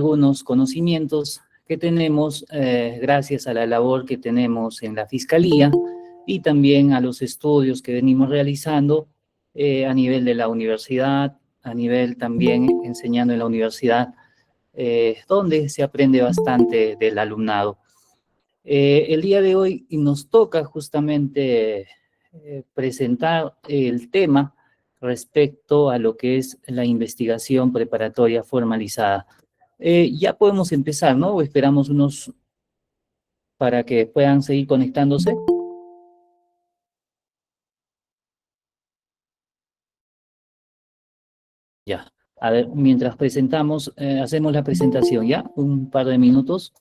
algunos conocimientos que tenemos gracias a la labor que tenemos en la Fiscalía y también a los estudios que venimos realizando a nivel de la universidad, a nivel también enseñando en la universidad, donde se aprende bastante del alumnado. El día de hoy nos toca justamente presentar el tema respecto a lo que es la investigación preparatoria formalizada. Ya podemos empezar, ¿no? O esperamos unos para que puedan seguir conectándose. Ya. A ver, mientras presentamos, hacemos la presentación, ¿ya? Un par de minutos.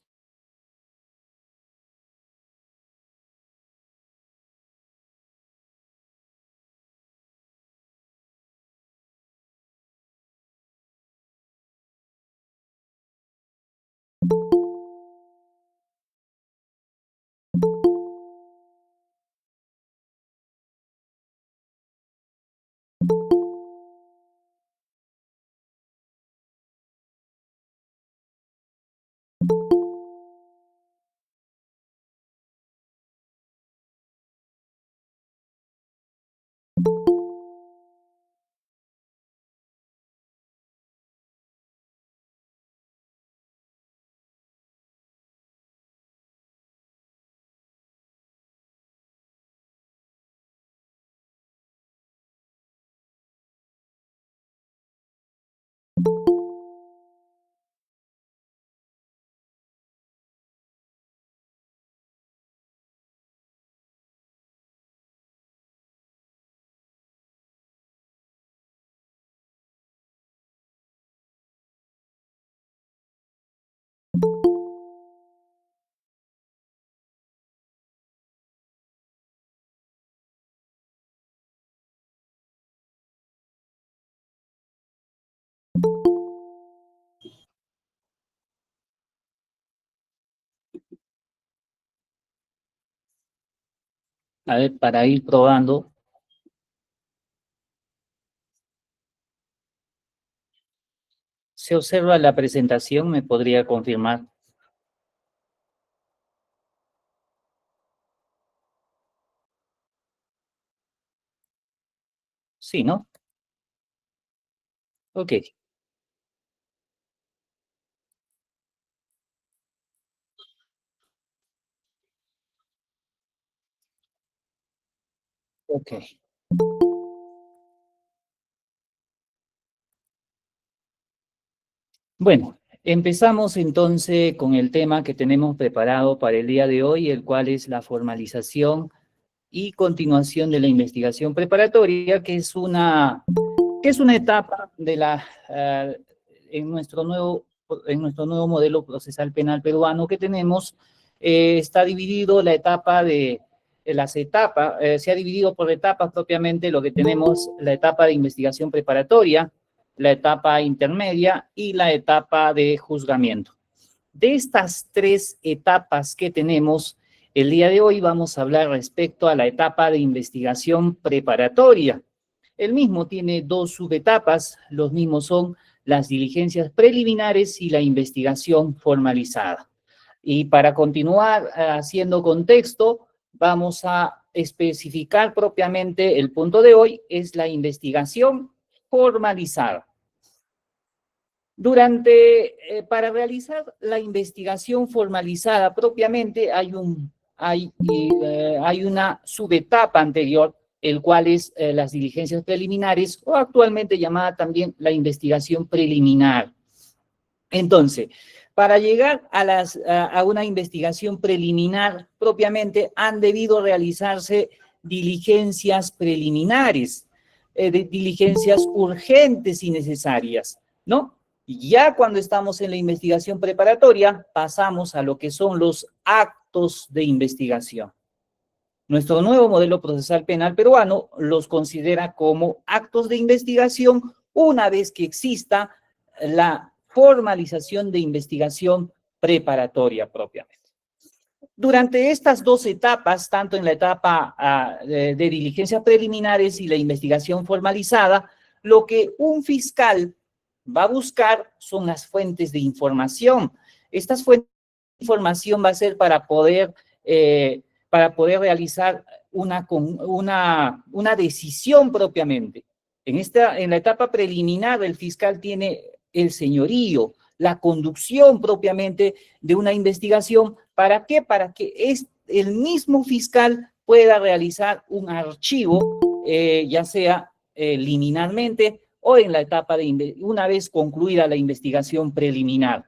A ver, para ir probando. ¿Se observa la presentación? ¿Me podría confirmar? Sí, ¿no? Ok, ok. Bueno, empezamos entonces con el tema que tenemos preparado para el día de hoy, el cual es la formalización y continuación de la investigación preparatoria, que es una etapa de en en nuestro nuevo modelo procesal penal peruano que tenemos. Está dividido la etapa las etapas, se ha dividido por etapas propiamente lo que tenemos, la etapa de investigación preparatoria, la etapa intermedia y la etapa de juzgamiento. De estas tres etapas que tenemos, el día de hoy vamos a hablar respecto a la etapa de investigación preparatoria. El mismo tiene dos subetapas, los mismos son las diligencias preliminares y la investigación formalizada. Y para continuar haciendo contexto, vamos a especificar propiamente el punto de hoy, es la investigación formalizada. Para realizar la investigación formalizada propiamente hay una subetapa anterior, el cual es las diligencias preliminares o actualmente llamada también la investigación preliminar. Entonces, para llegar a una investigación preliminar propiamente han debido realizarse diligencias preliminares, diligencias urgentes y necesarias, ¿no? Y ya cuando estamos en la investigación preparatoria, pasamos a lo que son los actos de investigación. Nuestro nuevo modelo procesal penal peruano los considera como actos de investigación una vez que exista la formalización de investigación preparatoria propiamente. Durante estas dos etapas, tanto en la etapa de diligencias preliminares y la investigación formalizada, lo que un fiscal va a buscar son las fuentes de información. Estas fuentes de información va a ser para poder realizar una decisión propiamente. En la etapa preliminar, el fiscal tiene el señorío, la conducción propiamente de una investigación. ¿Para qué? Para que el mismo fiscal pueda realizar un archivo, ya sea liminalmente o en la etapa una vez concluida la investigación preliminar.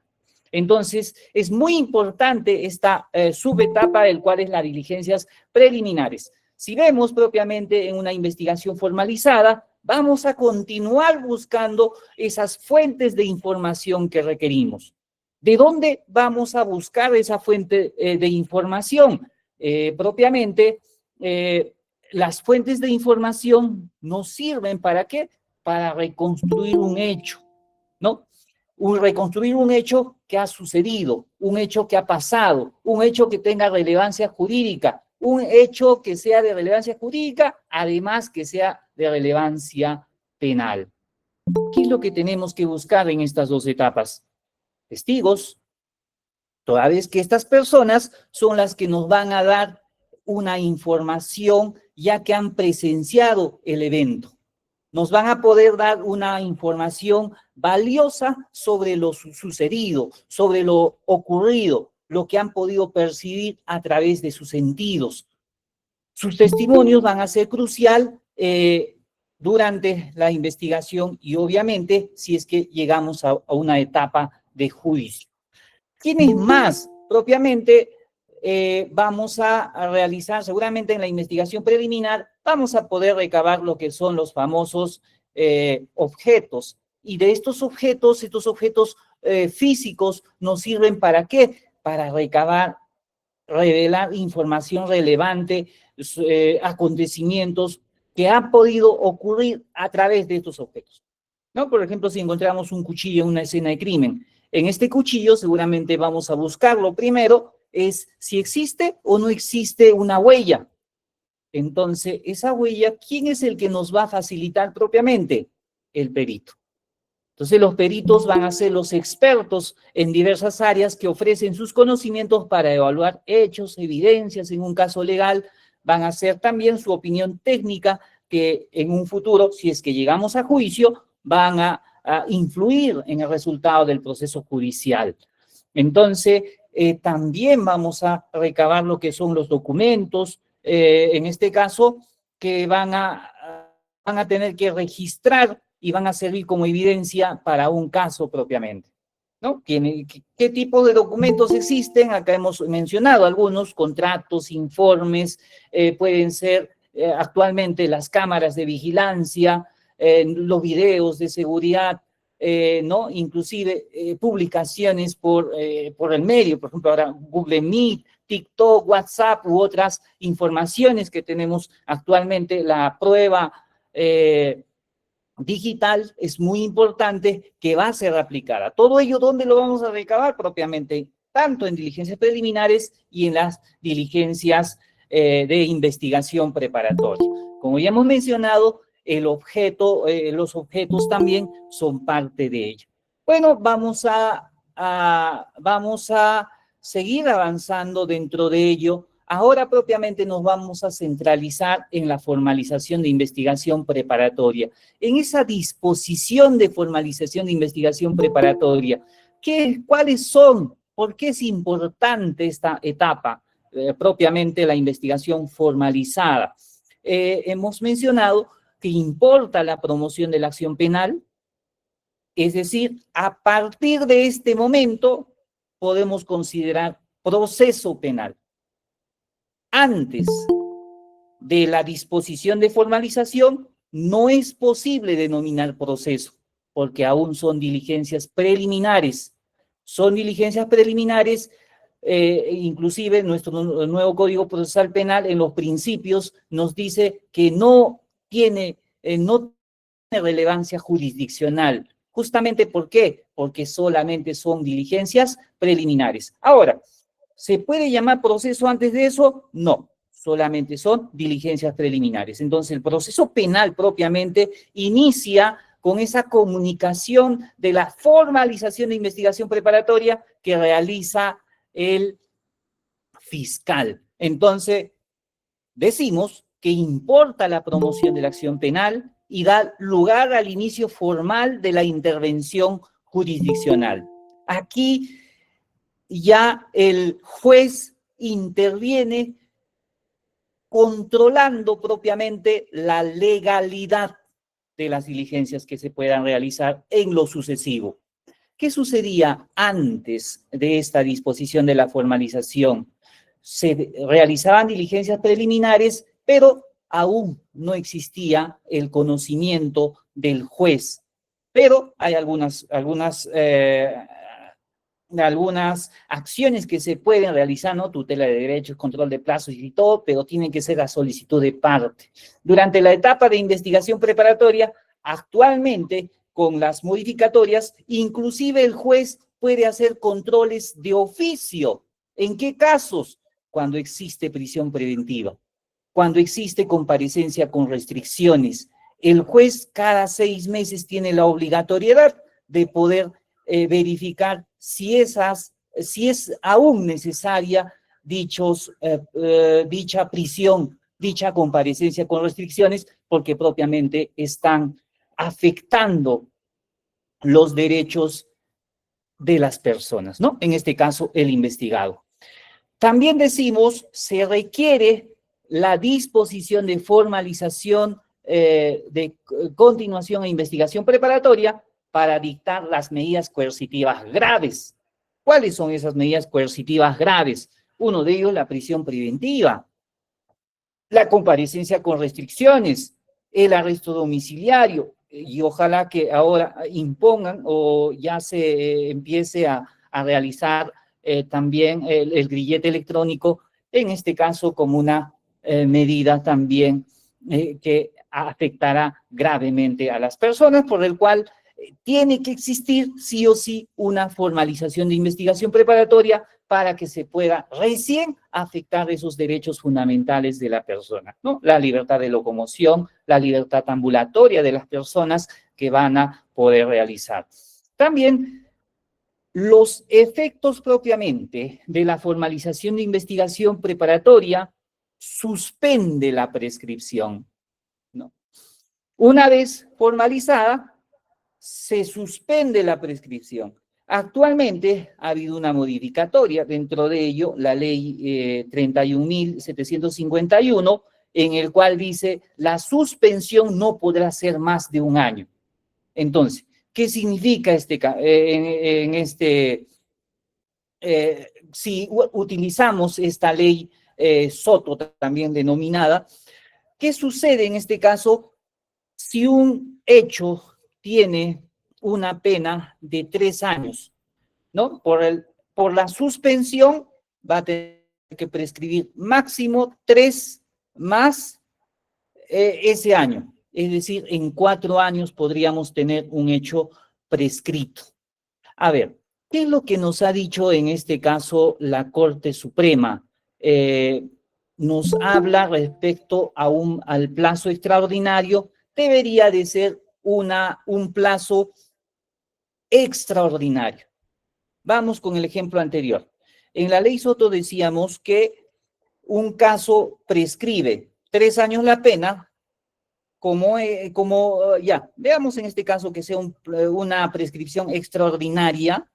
Entonces, es muy importante esta subetapa, del cual es las diligencias preliminares. Si vemos propiamente en una investigación formalizada, vamos a continuar buscando esas fuentes de información que requerimos. ¿De dónde vamos a buscar esa fuente de información? Propiamente, las fuentes de información nos sirven ¿para qué? Para reconstruir un hecho, ¿no? Reconstruir un hecho que ha sucedido, un hecho que ha pasado, un hecho que tenga relevancia jurídica, un hecho que sea de relevancia jurídica, además que sea de relevancia penal. ¿Qué es lo que tenemos que buscar en estas dos etapas? Testigos, toda vez que estas personas son las que nos van a dar una información ya que han presenciado el evento. Nos van a poder dar una información valiosa sobre lo sucedido, sobre lo ocurrido, lo que han podido percibir a través de sus sentidos. Sus testimonios van a ser crucial durante la investigación y obviamente si es que llegamos a una etapa de juicio. ¿Quiénes más? Propiamente vamos a realizar, seguramente en la investigación preliminar, vamos a poder recabar lo que son los famosos objetos. Y de estos objetos físicos nos sirven ¿para qué? Para revelar información relevante, acontecimientos que han podido ocurrir a través de estos objetos, ¿no? Por ejemplo, si encontramos un cuchillo en una escena de crimen, en este cuchillo seguramente vamos a buscarlo primero, es si existe o no existe una huella. Entonces, esa huella, ¿quién es el que nos va a facilitar propiamente? El perito. Entonces, los peritos van a ser los expertos en diversas áreas que ofrecen sus conocimientos para evaluar hechos, evidencias en un caso legal, van a hacer también su opinión técnica que en un futuro, si es que llegamos a juicio, van a influir en el resultado del proceso judicial. Entonces, también vamos a recabar lo que son los documentos, en este caso, que van a tener que registrar y van a servir como evidencia para un caso propiamente, ¿no? ¿Qué tipo de documentos existen? Acá hemos mencionado algunos, contratos, informes, pueden ser actualmente las cámaras de vigilancia, los videos de seguridad, ¿no? Inclusive publicaciones por el medio, por ejemplo, ahora Google Meet, TikTok, WhatsApp u otras informaciones que tenemos actualmente. La prueba digital es muy importante que va a ser aplicada. Todo ello, ¿dónde lo vamos a recabar propiamente? Tanto en diligencias preliminares y en las diligencias de investigación preparatoria. Como ya hemos mencionado, los objetos también son parte de ello. Bueno, vamos a seguir avanzando dentro de ello. Ahora propiamente nos vamos a centralizar en la formalización de investigación preparatoria. En esa disposición de formalización de investigación preparatoria, ¿cuáles son? ¿Por qué es importante esta etapa? Propiamente la investigación formalizada. Hemos mencionado que importa la promoción de la acción penal, es decir, a partir de este momento podemos considerar proceso penal. Antes de la disposición de formalización, no es posible denominar proceso, porque aún son diligencias preliminares. Son diligencias preliminares, inclusive nuestro nuevo Código Procesal Penal en los principios nos dice que no tiene relevancia jurisdiccional. ¿Justamente por qué? Porque solamente son diligencias preliminares. Ahora, ¿se puede llamar proceso antes de eso? No, solamente son diligencias preliminares. Entonces, el proceso penal propiamente inicia con esa comunicación de la formalización de investigación preparatoria que realiza el fiscal. Entonces, decimos que importa la promoción de la acción penal y da lugar al inicio formal de la intervención jurisdiccional. Aquí ya el juez interviene controlando propiamente la legalidad de las diligencias que se puedan realizar en lo sucesivo. ¿Qué sucedía antes de esta disposición de la formalización? Se realizaban diligencias preliminares, pero aún no existía el conocimiento del juez. Pero hay algunas acciones que se pueden realizar, ¿no? Tutela de derechos, control de plazos y todo, pero tienen que ser a solicitud de parte. Durante la etapa de investigación preparatoria, actualmente, con las modificatorias, inclusive el juez puede hacer controles de oficio. ¿En qué casos? Cuando existe prisión preventiva, cuando existe comparecencia con restricciones. El juez cada 6 meses tiene la obligatoriedad de poder verificar si es aún necesaria dicha prisión, dicha comparecencia con restricciones, porque propiamente están afectando los derechos de las personas, ¿no? En este caso, el investigado. También decimos, se requiere la disposición de formalización de continuación e investigación preparatoria para dictar las medidas coercitivas graves. ¿Cuáles son esas medidas coercitivas graves? Uno de ellos, la prisión preventiva, la comparecencia con restricciones, el arresto domiciliario, y ojalá que ahora impongan o ya se empiece a realizar también el grillete electrónico, en este caso como una medida también que afectará gravemente a las personas, por el cual tiene que existir sí o sí una formalización de investigación preparatoria para que se pueda recién afectar esos derechos fundamentales de la persona, ¿no? La libertad de locomoción, la libertad ambulatoria de las personas que van a poder realizar. También los efectos propiamente de la formalización de investigación preparatoria suspende la prescripción, ¿no? Una vez formalizada, se suspende la prescripción. Actualmente ha habido una modificatoria, dentro de ello la ley 31.751, en el cual dice la suspensión no podrá ser más de 1 año. Entonces, ¿qué significa si utilizamos esta ley Soto también denominada? ¿Qué sucede en este caso si un hecho tiene una pena de 3 años, ¿no? Por la suspensión va a tener que prescribir máximo 3 más ese año. Es decir, en 4 años podríamos tener un hecho prescrito. A ver, ¿qué es lo que nos ha dicho en este caso la Corte Suprema? Nos habla respecto al plazo extraordinario. Debería de ser un plazo extraordinario. Vamos con el ejemplo anterior. En la ley Soto decíamos que un caso prescribe 3 años la pena, veamos en este caso que sea una prescripción extraordinaria,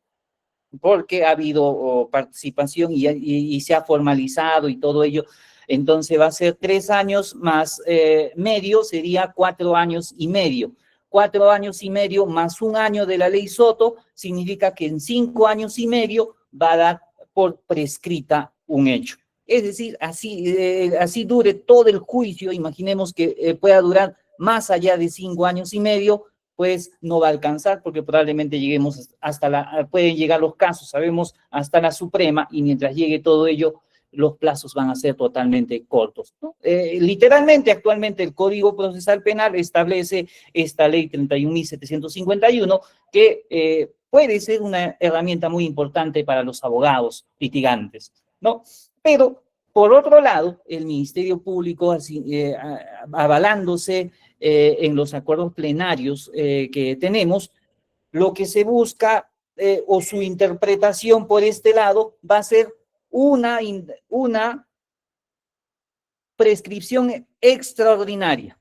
porque ha habido participación y se ha formalizado y todo ello. Entonces va a ser 3 años más medio, sería 4 años y medio. 4 años y medio más 1 año de la ley Soto significa que en 5 años y medio va a dar por prescrita un hecho. Es decir, así dure todo el juicio, imaginemos que pueda durar más allá de 5 años y medio, pues no va a alcanzar, porque probablemente lleguemos pueden llegar los casos, sabemos, hasta la Suprema, y mientras llegue todo ello, los plazos van a ser totalmente cortos, ¿no? Literalmente, actualmente el Código Procesal Penal establece esta ley 31.751, que puede ser una herramienta muy importante para los abogados litigantes, ¿no? Pero, por otro lado, el Ministerio Público, avalándose en los acuerdos plenarios que tenemos, lo que se busca o su interpretación por este lado va a ser una prescripción extraordinaria.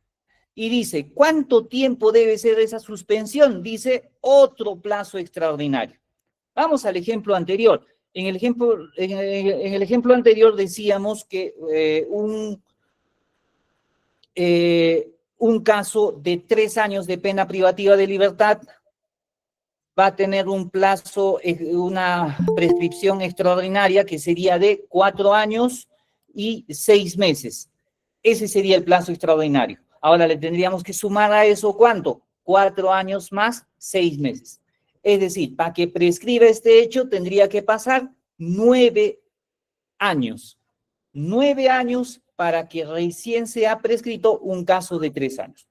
Y dice, ¿cuánto tiempo debe ser esa suspensión? Dice, otro plazo extraordinario. Vamos al ejemplo anterior. En el ejemplo anterior decíamos que un caso de 3 años de pena privativa de libertad va a tener un plazo, una prescripción extraordinaria que sería de 4 años y 6 meses. Ese sería el plazo extraordinario. Ahora le tendríamos que sumar a eso, ¿cuánto? 4 años más 6 meses. Es decir, para que prescriba este hecho tendría que pasar 9 años. 9 años para que recién sea prescrito un caso de 3 años.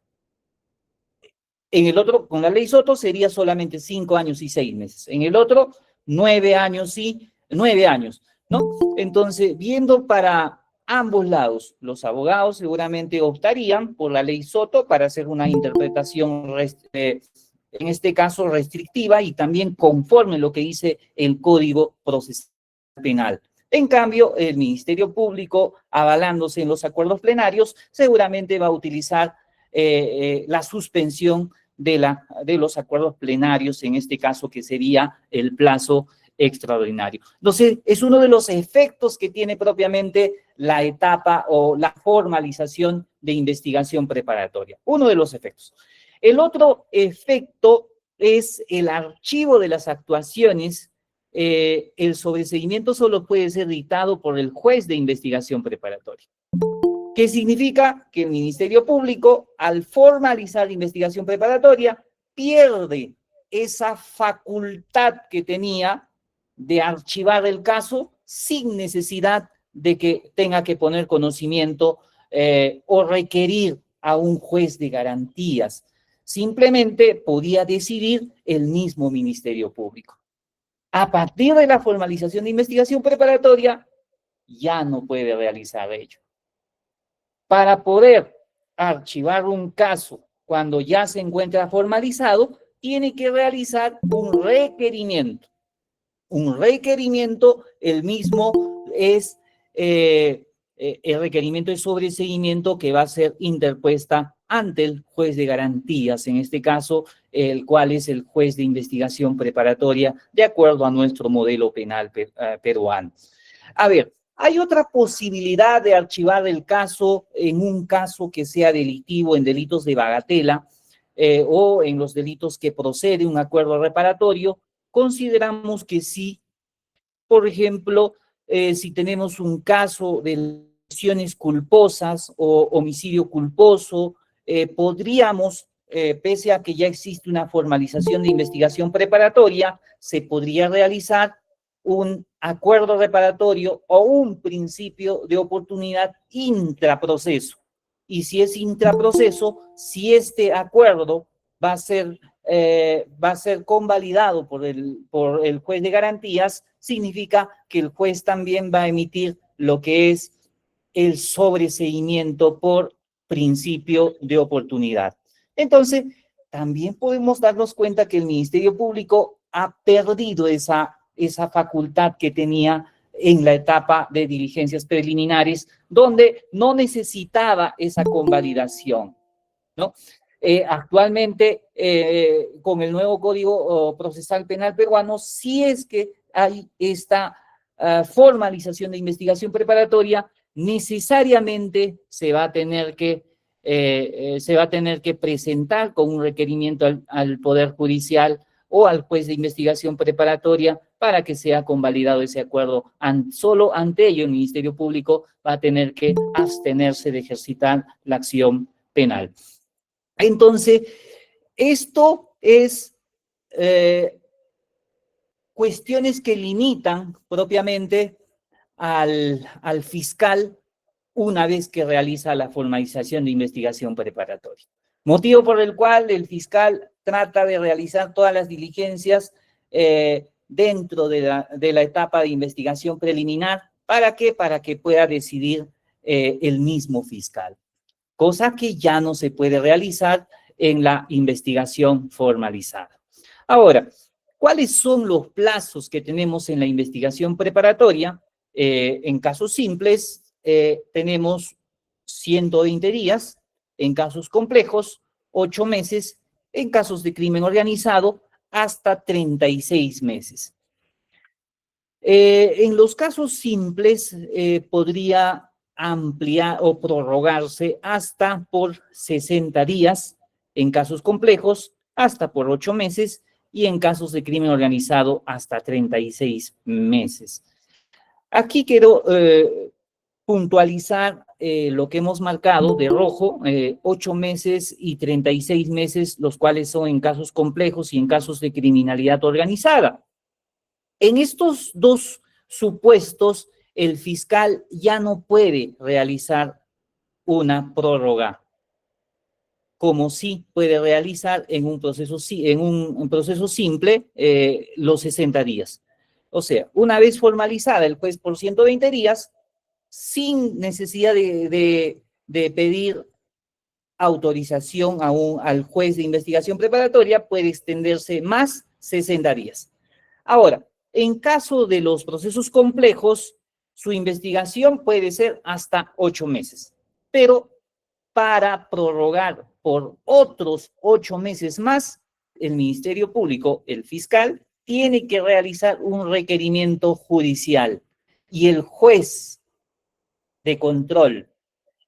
En el otro, con la ley Soto, sería solamente 5 años y 6 meses. En el otro, 9 años y 9 años, ¿no? Entonces, viendo para ambos lados, los abogados seguramente optarían por la ley Soto para hacer una interpretación, en este caso, restrictiva y también conforme lo que dice el Código Procesal Penal. En cambio, el Ministerio Público, avalándose en los acuerdos plenarios, seguramente va a utilizar la suspensión de los acuerdos plenarios, en este caso que sería el plazo extraordinario. Entonces, es uno de los efectos que tiene propiamente la etapa o la formalización de investigación preparatoria. Uno de los efectos. El otro efecto es el archivo de las actuaciones. El sobreseimiento solo puede ser dictado por el juez de investigación preparatoria. ¿Qué significa? Que el Ministerio Público, al formalizar la investigación preparatoria, pierde esa facultad que tenía de archivar el caso sin necesidad de que tenga que poner conocimiento o requerir a un juez de garantías. Simplemente podía decidir el mismo Ministerio Público. A partir de la formalización de investigación preparatoria, ya no puede realizar ello. Para poder archivar un caso cuando ya se encuentra formalizado, tiene que realizar un requerimiento. Un requerimiento, el mismo es el requerimiento de sobreseimiento que va a ser interpuesta ante el juez de garantías, en este caso, el cual es el juez de investigación preparatoria, de acuerdo a nuestro modelo penal peruano. A ver, hay otra posibilidad de archivar el caso en un caso que sea delictivo, en delitos de bagatela o en los delitos que procede un acuerdo reparatorio. Consideramos que sí, por ejemplo, si tenemos un caso de lesiones culposas o homicidio culposo, podríamos, pese a que ya existe una formalización de investigación preparatoria, se podría realizar un acuerdo reparatorio o un principio de oportunidad intraproceso. Y si es intraproceso, si este acuerdo va a ser convalidado por el juez de garantías, significa que el juez también va a emitir lo que es el sobreseimiento por principio de oportunidad. Entonces, también podemos darnos cuenta que el Ministerio Público ha perdido esa facultad que tenía en la etapa de diligencias preliminares, donde no necesitaba esa convalidación, ¿no? Actualmente, con el nuevo Código Procesal Penal peruano, si es que hay esta formalización de investigación preparatoria, necesariamente se va a tener que presentar con un requerimiento al Poder Judicial o al juez de investigación preparatoria para que sea convalidado ese acuerdo. Solo ante ello el Ministerio Público va a tener que abstenerse de ejercitar la acción penal. Entonces, esto es cuestiones que limitan propiamente al fiscal una vez que realiza la formalización de investigación preparatoria. Motivo por el cual el fiscal trata de realizar todas las diligencias dentro de la etapa de investigación preliminar. ¿Para qué? Para que pueda decidir el mismo fiscal. cosa que ya no se puede realizar en la investigación formalizada. Ahora, ¿cuáles son los plazos que tenemos en la investigación preparatoria? En casos simples, tenemos 120 días, en casos complejos, 8 meses, en casos de crimen organizado, hasta 36 meses. En los casos simples, podría ampliar o prorrogarse hasta por 60 días, en casos complejos, hasta por 8 meses, y en casos de crimen organizado, hasta 36 meses. Aquí quiero puntualizar lo que hemos marcado de rojo, 8 meses y 36 meses, los cuales son en casos complejos y en casos de criminalidad organizada. En estos dos supuestos, el fiscal ya no puede realizar una prórroga, como sí puede realizar en un proceso simple los 60 días. O sea, una vez formalizada el juez por 120 días, sin necesidad de pedir autorización al juez de investigación preparatoria, puede extenderse más 60 días. Ahora, en caso de los procesos complejos, su investigación puede ser hasta 8 meses, pero para prorrogar por otros 8 meses más, el Ministerio Público, el fiscal, tiene que realizar un requerimiento judicial y el juez de control,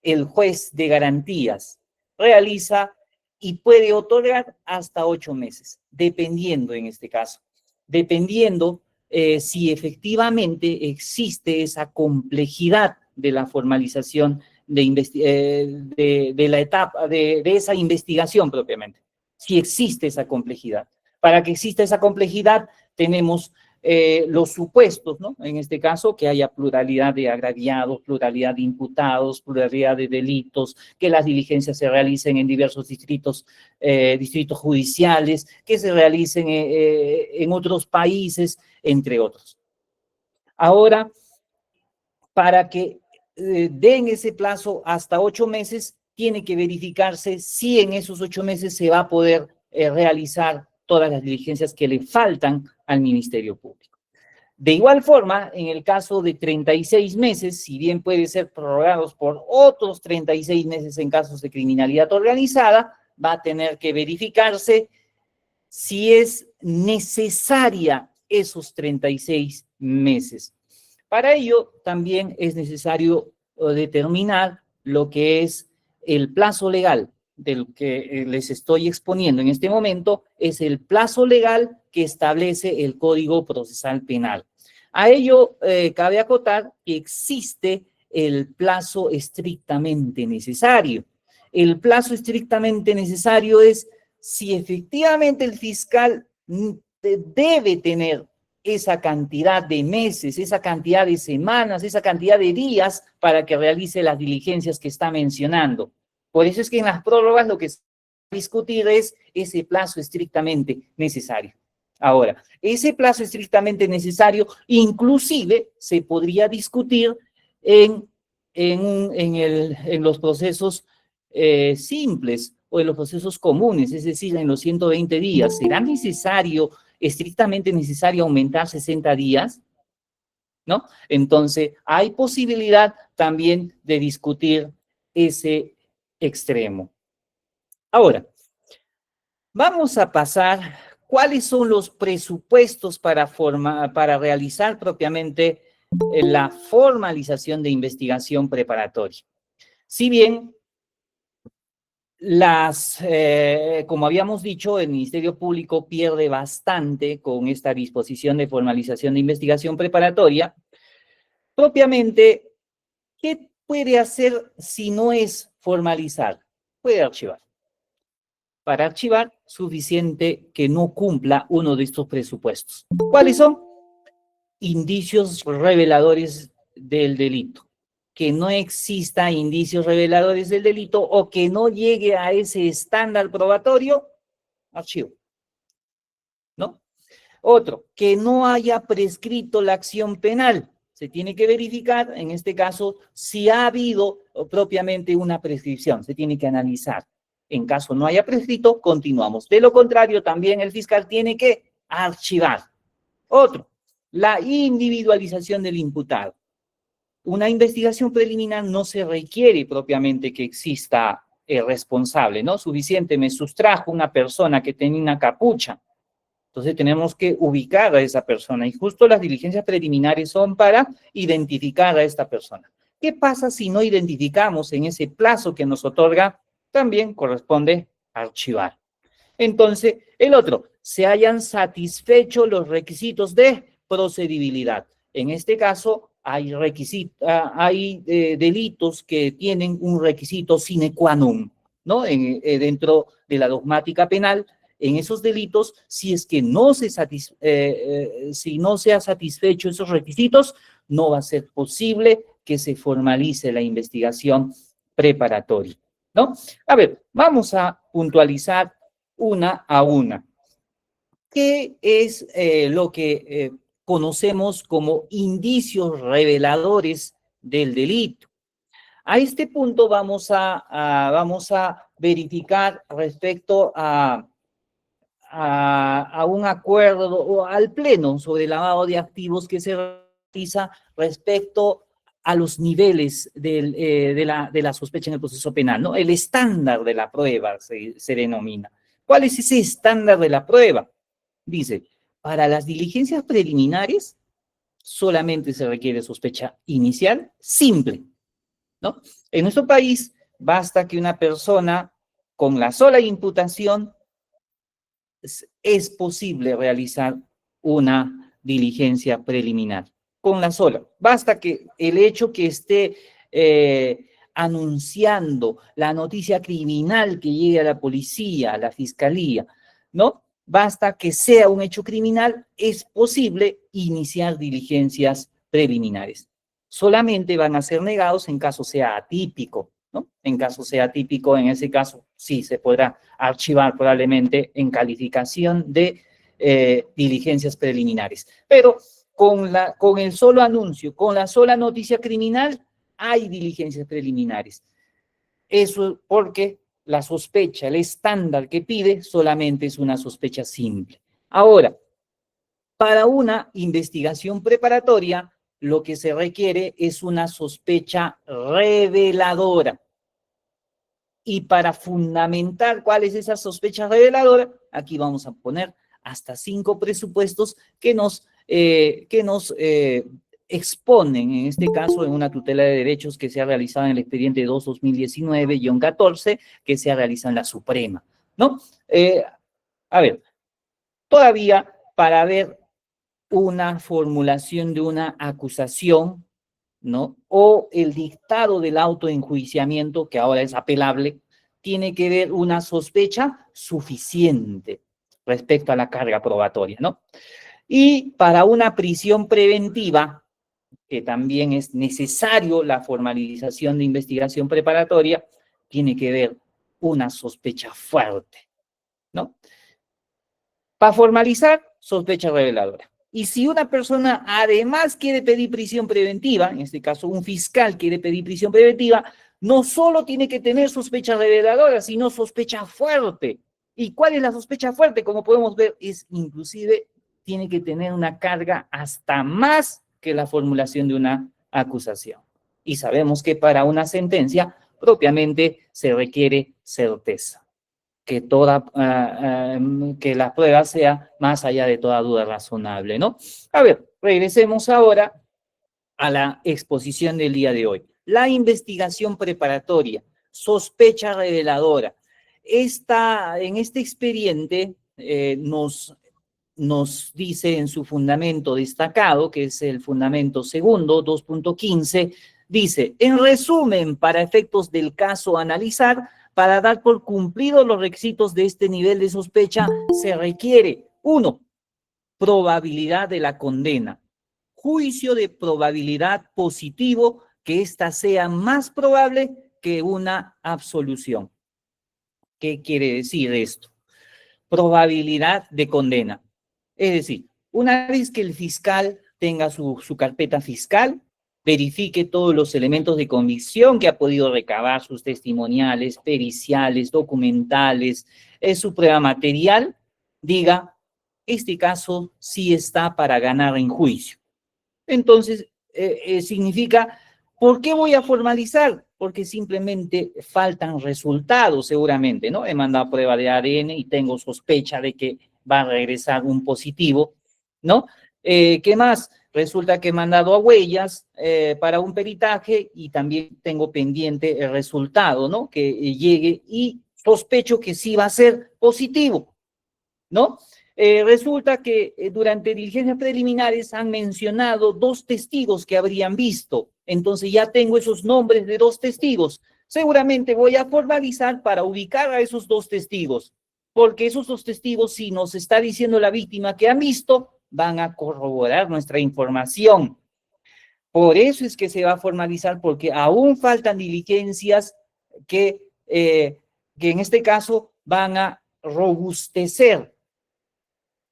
el juez de garantías, realiza y puede otorgar hasta 8 meses, dependiendo en este caso, dependiendo si efectivamente existe esa complejidad de la formalización de la etapa, de esa investigación propiamente, si existe esa complejidad. Para que exista esa complejidad, tenemos los supuestos, ¿no? En este caso, que haya pluralidad de agraviados, pluralidad de imputados, pluralidad de delitos, que las diligencias se realicen en diversos distritos judiciales, que se realicen en otros países, entre otros. Ahora, para que den ese plazo hasta 8 meses, tiene que verificarse si en esos 8 meses se va a poder realizar todas las diligencias que le faltan al Ministerio Público. De igual forma, en el caso de 36 meses, si bien puede ser prorrogados por otros 36 meses en casos de criminalidad organizada, va a tener que verificarse si es necesaria esos 36 meses. Para ello, también es necesario determinar lo que es el plazo legal del que les estoy exponiendo en este momento, es el plazo legal que establece el Código Procesal Penal. A ello, cabe acotar que existe el plazo estrictamente necesario. El plazo estrictamente necesario es si efectivamente el fiscal debe tener esa cantidad de meses, esa cantidad de semanas, esa cantidad de días para que realice las diligencias que está mencionando. Por eso es que en las prórrogas lo que se va a discutir es ese plazo estrictamente necesario. Ahora, ese plazo estrictamente necesario inclusive se podría discutir en los procesos simples o en los procesos comunes, es decir, en los 120 días. ¿Será necesario, estrictamente necesario aumentar 60 días? ¿No? Entonces, hay posibilidad también de discutir ese extremo. Ahora, vamos a pasar cuáles son los presupuestos para realizar propiamente la formalización de investigación preparatoria. Si bien como habíamos dicho, el Ministerio Público pierde bastante con esta disposición de formalización de investigación preparatoria. Propiamente, ¿qué puede hacer si no es formalizar? Puede archivar. Para archivar, suficiente que no cumpla uno de estos presupuestos. ¿Cuáles son? Indicios reveladores del delito. Que no exista indicios reveladores del delito o que no llegue a ese estándar probatorio, archivo. ¿No? Otro, que no haya prescrito la acción penal. Se tiene que verificar, en este caso, si ha habido propiamente una prescripción, se tiene que analizar. En caso no haya prescrito, continuamos. De lo contrario, también el fiscal tiene que archivar. Otro, la individualización del imputado. Una investigación preliminar no se requiere propiamente que exista el responsable, ¿no? Suficiente, me sustrajo una persona que tenía una capucha. Entonces tenemos que ubicar a esa persona y justo las diligencias preliminares son para identificar a esta persona. ¿Qué pasa si no identificamos en ese plazo que nos otorga? También corresponde archivar. Entonces, el otro, se hayan satisfecho los requisitos de procedibilidad. En este caso, hay delitos que tienen un requisito sine qua non, ¿no? Dentro de la dogmática penal, en esos delitos, si es que si no se ha satisfecho esos requisitos, no va a ser posible que se formalice la investigación preparatoria, ¿no? A ver, vamos a puntualizar una a una. ¿Qué es lo que conocemos como indicios reveladores del delito? A este punto vamos a verificar respecto a un acuerdo o al pleno sobre lavado de activos que se realiza respecto a los niveles de la sospecha en el proceso penal, ¿no? El estándar de la prueba se denomina. ¿Cuál es ese estándar de la prueba? Dice, para las diligencias preliminares solamente se requiere sospecha inicial simple, ¿no? En nuestro país basta que una persona con la sola imputación es posible realizar una diligencia preliminar con la sola. Basta que el hecho que esté anunciando la noticia criminal que llegue a la policía, a la fiscalía, ¿no? Basta que sea un hecho criminal, es posible iniciar diligencias preliminares. Solamente van a ser negados en caso sea atípico, ¿no? En caso sea atípico, en ese caso sí se podrá archivar probablemente en calificación de diligencias preliminares. Pero con el solo anuncio, con la sola noticia criminal, hay diligencias preliminares. Eso porque la sospecha, el estándar que pide, solamente es una sospecha simple. Ahora, para una investigación preparatoria, lo que se requiere es una sospecha reveladora. Y para fundamentar cuál es esa sospecha reveladora, aquí vamos a poner hasta 5 presupuestos que nos exponen, en este caso, en una tutela de derechos que se ha realizado en el expediente 2-2019-14, que se ha realizado en la Suprema, ¿no? A ver, todavía para ver una formulación de una acusación, ¿no? O el dictado del autoenjuiciamiento, que ahora es apelable, tiene que ver una sospecha suficiente respecto a la carga probatoria, ¿no? Y para una prisión preventiva, que también es necesario la formalización de investigación preparatoria, tiene que ver una sospecha fuerte, ¿no? Para formalizar, sospecha reveladora. Y si una persona además quiere pedir prisión preventiva, en este caso un fiscal quiere pedir prisión preventiva, no solo tiene que tener sospecha reveladora, sino sospecha fuerte. ¿Y cuál es la sospecha fuerte? Como podemos ver, es inclusive tiene que tener una carga hasta más que la formulación de una acusación. Y sabemos que para una sentencia propiamente se requiere certeza. Que que la prueba sea más allá de toda duda razonable, ¿no? A ver, regresemos ahora a la exposición del día de hoy. La investigación preparatoria, sospecha reveladora. En este expediente nos dice en su fundamento destacado, que es el fundamento segundo, 2.15, dice, en resumen, para efectos del caso a analizar, para dar por cumplidos los requisitos de este nivel de sospecha, se requiere, 1, probabilidad de la condena, juicio de probabilidad positivo, que ésta sea más probable que una absolución. ¿Qué quiere decir esto? Probabilidad de condena. Es decir, una vez que el fiscal tenga su carpeta fiscal, verifique todos los elementos de convicción que ha podido recabar, sus testimoniales, periciales, documentales, su prueba material, diga, este caso sí está para ganar en juicio. Entonces, significa, ¿por qué voy a formalizar? Porque simplemente faltan resultados, seguramente, ¿no? He mandado prueba de ADN y tengo sospecha de que va a regresar un positivo, ¿no? ¿Qué más? Resulta que he mandado a huellas para un peritaje y también tengo pendiente el resultado, ¿no? Que llegue y sospecho que sí va a ser positivo, ¿no? Resulta que durante diligencias preliminares han mencionado 2 testigos que habrían visto. Entonces ya tengo esos nombres de 2 testigos. Seguramente voy a formalizar para ubicar a esos 2 testigos, porque esos 2 testigos, si nos está diciendo la víctima que han visto, van a corroborar nuestra información. Por eso es que se va a formalizar, porque aún faltan diligencias que en este caso van a robustecer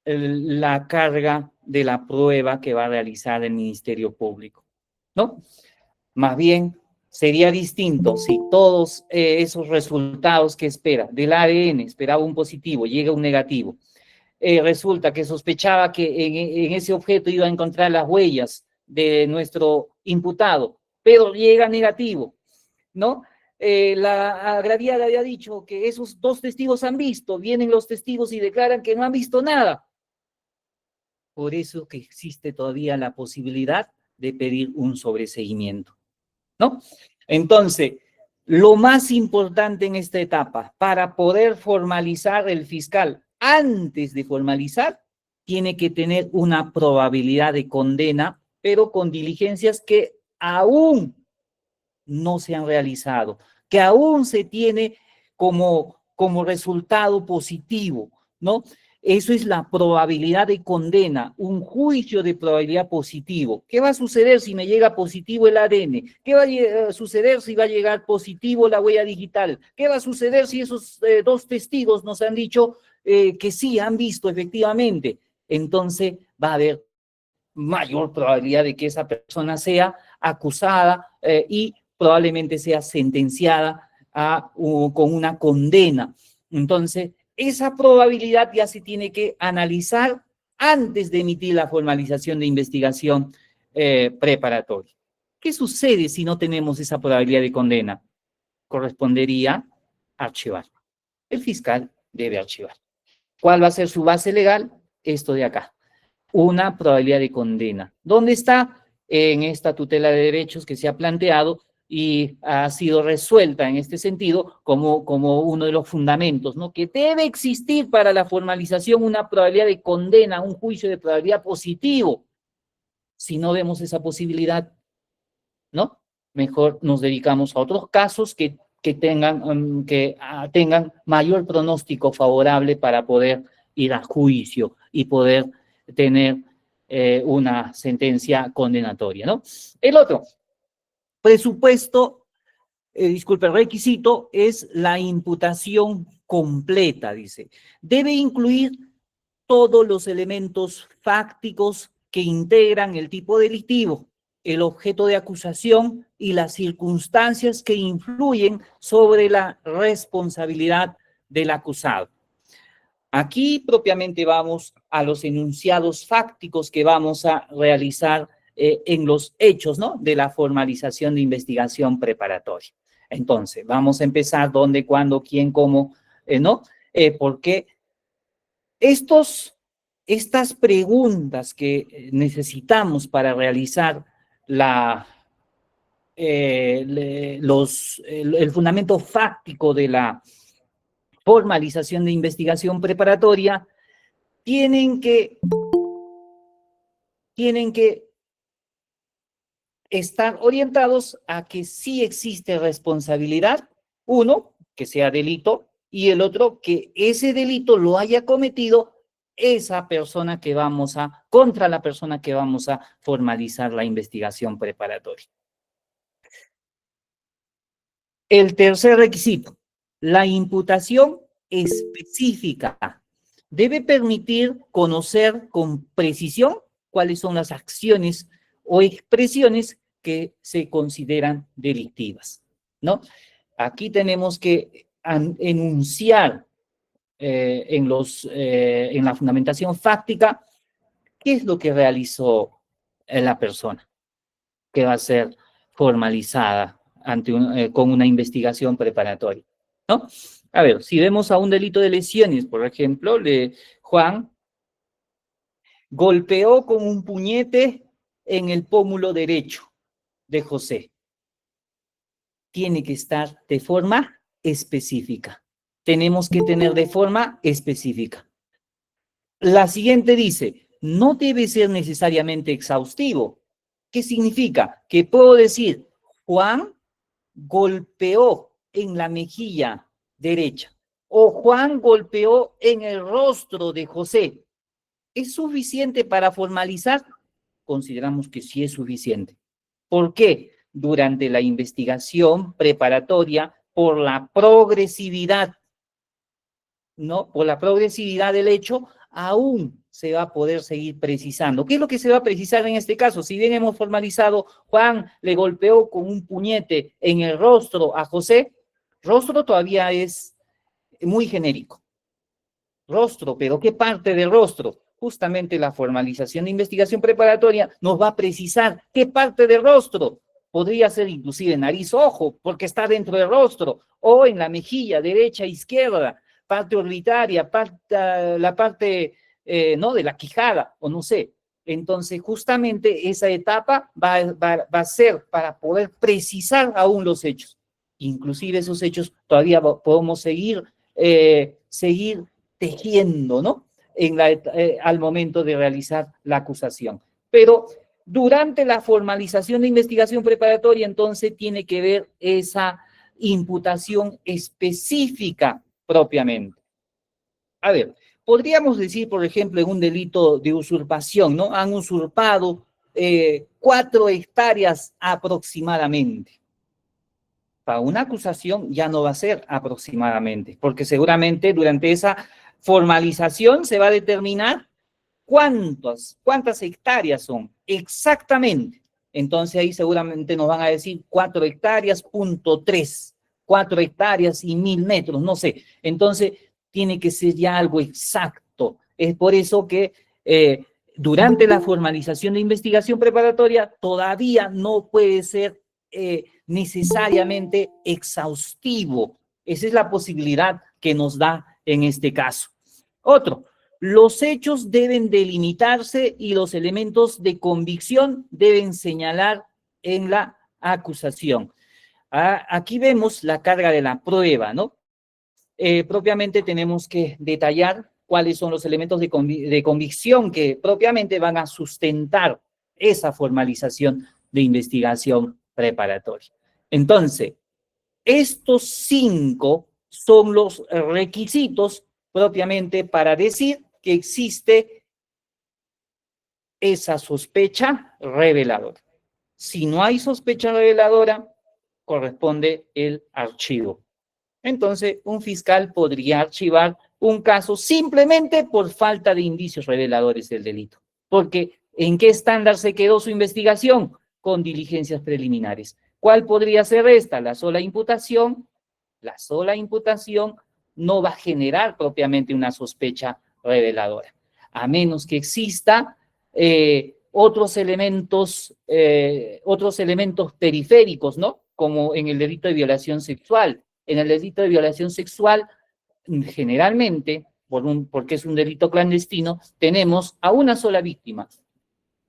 la carga de la prueba que va a realizar el Ministerio Público, ¿no? Más bien, sería distinto si todos esos resultados que espera del ADN, esperaba un positivo, llega un negativo, resulta que sospechaba que en ese objeto iba a encontrar las huellas de nuestro imputado, pero llega negativo, ¿no? La agraviada había dicho que esos 2 testigos han visto, vienen los testigos y declaran que no han visto nada. Por eso que existe todavía la posibilidad de pedir un sobreseguimiento, ¿no? Entonces, lo más importante en esta etapa, para poder formalizar el fiscal, antes de formalizar, tiene que tener una probabilidad de condena, pero con diligencias que aún no se han realizado, que aún se tiene como resultado positivo, ¿no? Eso es la probabilidad de condena, un juicio de probabilidad positivo. ¿Qué va a suceder si me llega positivo el ADN? ¿Qué va a suceder si va a llegar positivo la huella digital? ¿Qué va a suceder si esos 2 testigos nos han dicho que sí, han visto efectivamente? Entonces va a haber mayor probabilidad de que esa persona sea acusada y probablemente sea sentenciada con una condena. Entonces, esa probabilidad ya se tiene que analizar antes de emitir la formalización de investigación preparatoria. ¿Qué sucede si no tenemos esa probabilidad de condena? Correspondería archivar. El fiscal debe archivar. ¿Cuál va a ser su base legal? Esto de acá. Una probabilidad de condena. ¿Dónde está? En esta tutela de derechos que se ha planteado y ha sido resuelta en este sentido como uno de los fundamentos, ¿no? Que debe existir para la formalización una probabilidad de condena, un juicio de probabilidad positivo. Si no vemos esa posibilidad, ¿no? Mejor nos dedicamos a otros casos que tengan mayor pronóstico favorable para poder ir a juicio y poder tener una sentencia condenatoria, ¿no? El otro presupuesto, disculpe, requisito es la imputación completa, dice. Debe incluir todos los elementos fácticos que integran el tipo delictivo, el objeto de acusación y las circunstancias que influyen sobre la responsabilidad del acusado. Aquí propiamente vamos a los enunciados fácticos que vamos a realizar en los hechos, ¿no? De la formalización de investigación preparatoria. Entonces, vamos a empezar dónde, cuándo, quién, cómo, ¿no? Porque estas preguntas que necesitamos para realizar el fundamento fáctico de la formalización de investigación preparatoria tienen que estar orientados a que sí existe responsabilidad, uno, que sea delito, y el otro, que ese delito lo haya cometido contra la persona que vamos a formalizar la investigación preparatoria. El tercer requisito, la imputación específica. Debe permitir conocer con precisión cuáles son las acciones o expresiones que se consideran delictivas, ¿no? Aquí tenemos que enunciar en la fundamentación fáctica qué es lo que realizó la persona que va a ser formalizada con una investigación preparatoria, ¿no? A ver, si vemos a un delito de lesiones, por ejemplo, Juan golpeó con un puñete en el pómulo derecho de José. Tiene que estar de forma específica. Tenemos que tener de forma específica. La siguiente dice, no debe ser necesariamente exhaustivo. ¿Qué significa? Que puedo decir, Juan golpeó en la mejilla derecha o Juan golpeó en el rostro de José. ¿Es suficiente para formalizar? Consideramos que sí es suficiente. ¿Por qué? Durante la investigación preparatoria, por la progresividad, ¿no? Por la progresividad del hecho, aún se va a poder seguir precisando. ¿Qué es lo que se va a precisar en este caso? Si bien hemos formalizado, Juan le golpeó con un puñete en el rostro a José, rostro todavía es muy genérico. Rostro, pero ¿qué parte del rostro? Justamente la formalización de investigación preparatoria nos va a precisar qué parte del rostro. Podría ser inclusive nariz, ojo, porque está dentro del rostro, o en la mejilla, derecha, izquierda, parte orbitaria, la parte ¿no? de la quijada, o no sé. Entonces, justamente esa etapa va a ser para poder precisar aún los hechos. Inclusive esos hechos todavía podemos seguir tejiendo, ¿no? Al momento de realizar la acusación. Pero durante la formalización de investigación preparatoria, entonces tiene que ver esa imputación específica propiamente. A ver, podríamos decir, por ejemplo, en un delito de usurpación, ¿no? Han usurpado 4 hectáreas aproximadamente. Para una acusación ya no va a ser aproximadamente, porque seguramente durante esa formalización se va a determinar cuántas hectáreas son exactamente. Entonces ahí seguramente nos van a decir 4 hectáreas, punto 3, 4 hectáreas y 1000 metros, no sé. Entonces tiene que ser ya algo exacto. Es por eso que durante la formalización de investigación preparatoria todavía no puede ser necesariamente exhaustivo. Esa es la posibilidad que nos da en este caso. Otro, los hechos deben delimitarse y los elementos de convicción deben señalar en la acusación. Aquí vemos la carga de la prueba, ¿no? Propiamente tenemos que detallar cuáles son los elementos de convicción que propiamente van a sustentar esa formalización de investigación preparatoria. Entonces, estos 5 son los requisitos propiamente para decir que existe esa sospecha reveladora. Si no hay sospecha reveladora, corresponde el archivo. Entonces, un fiscal podría archivar un caso simplemente por falta de indicios reveladores del delito. Porque, ¿en qué estándar se quedó su investigación? Con diligencias preliminares. ¿Cuál podría ser esta? La sola imputación. La sola imputación no va a generar propiamente una sospecha reveladora, a menos que exista otros elementos periféricos, ¿no? Como en el delito de violación sexual. En el delito de violación sexual, generalmente, porque es un delito clandestino, tenemos a una sola víctima.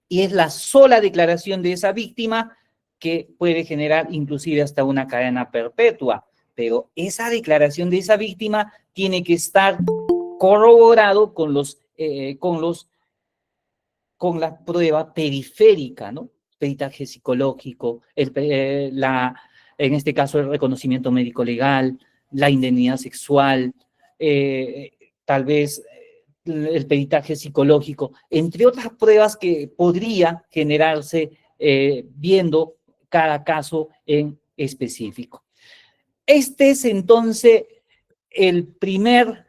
Y es la sola declaración de esa víctima que puede generar inclusive hasta una cadena perpetua. Pero esa declaración de esa víctima tiene que estar corroborado con la prueba periférica, ¿no? Peritaje psicológico, en este caso el reconocimiento médico legal, la indemnidad sexual, tal vez el peritaje psicológico, entre otras pruebas que podría generarse viendo cada caso en específico. Este es entonces el primer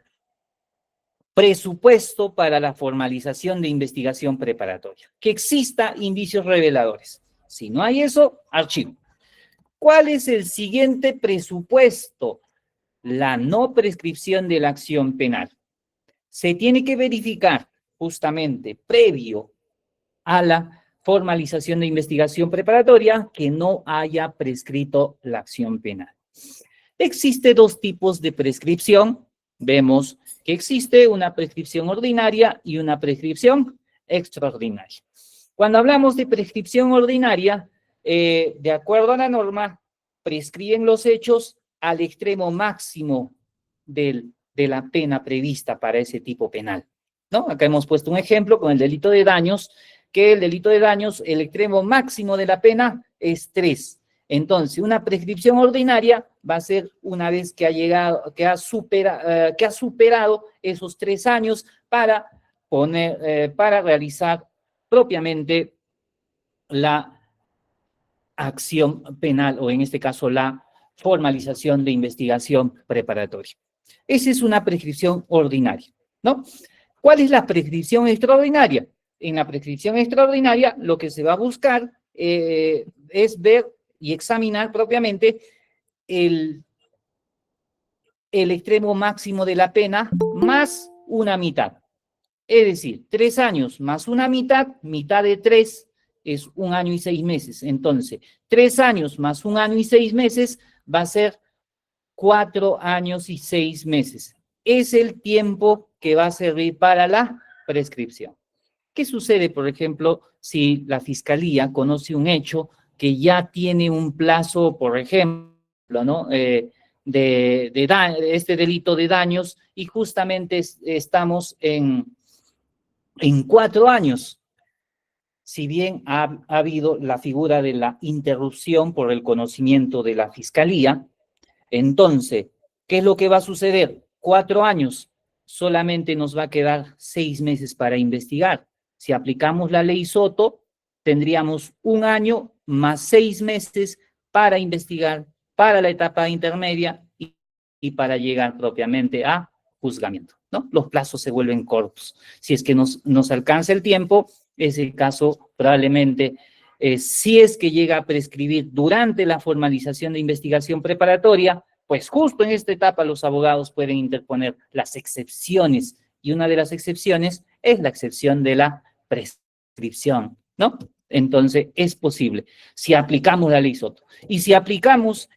presupuesto para la formalización de investigación preparatoria, que exista indicios reveladores. Si no hay eso, archivo. ¿Cuál es el siguiente presupuesto? La no prescripción de la acción penal. Se tiene que verificar justamente previo a la formalización de investigación preparatoria que no haya prescrito la acción penal. Existe dos tipos de prescripción. Vemos que existe una prescripción ordinaria y una prescripción extraordinaria. Cuando hablamos de prescripción ordinaria, de acuerdo a la norma, prescriben los hechos al extremo máximo de la pena prevista para ese tipo penal, ¿no? Acá hemos puesto un ejemplo con el delito de daños, que el delito de daños, el extremo máximo de la pena es 3. Entonces, una prescripción ordinaria va a ser una vez que ha llegado, que ha superado esos 3 años para realizar propiamente la acción penal, o en este caso la formalización de investigación preparatoria. Esa es una prescripción ordinaria, ¿no? ¿Cuál es la prescripción extraordinaria? En la prescripción extraordinaria lo que se va a buscar es ver y examinar propiamente el extremo máximo de la pena más una mitad. Es decir, 3 años más una mitad, mitad de 3 es 1 año y 6 meses. Entonces, 3 años más 1 año y 6 meses va a ser 4 años y 6 meses. Es el tiempo que va a servir para la prescripción. ¿Qué sucede, por ejemplo, si la fiscalía conoce un hecho que ya tiene un plazo, por ejemplo, ¿no? de este delito de daños y justamente estamos en 4 años? Si bien ha habido la figura de la interrupción por el conocimiento de la fiscalía, entonces, ¿qué es lo que va a suceder? 4 años, solamente nos va a quedar 6 meses para investigar. Si aplicamos la ley Soto, tendríamos 1 año más 6 meses para investigar, para la etapa intermedia y para llegar propiamente a juzgamiento, ¿no? Los plazos se vuelven cortos. Si es que nos alcanza el tiempo, ese caso probablemente, si es que llega a prescribir durante la formalización de investigación preparatoria, pues justo en esta etapa los abogados pueden interponer las excepciones, y una de las excepciones es la excepción de la prescripción, ¿no? Entonces, es posible, si aplicamos la ley Soto. Y si aplicamos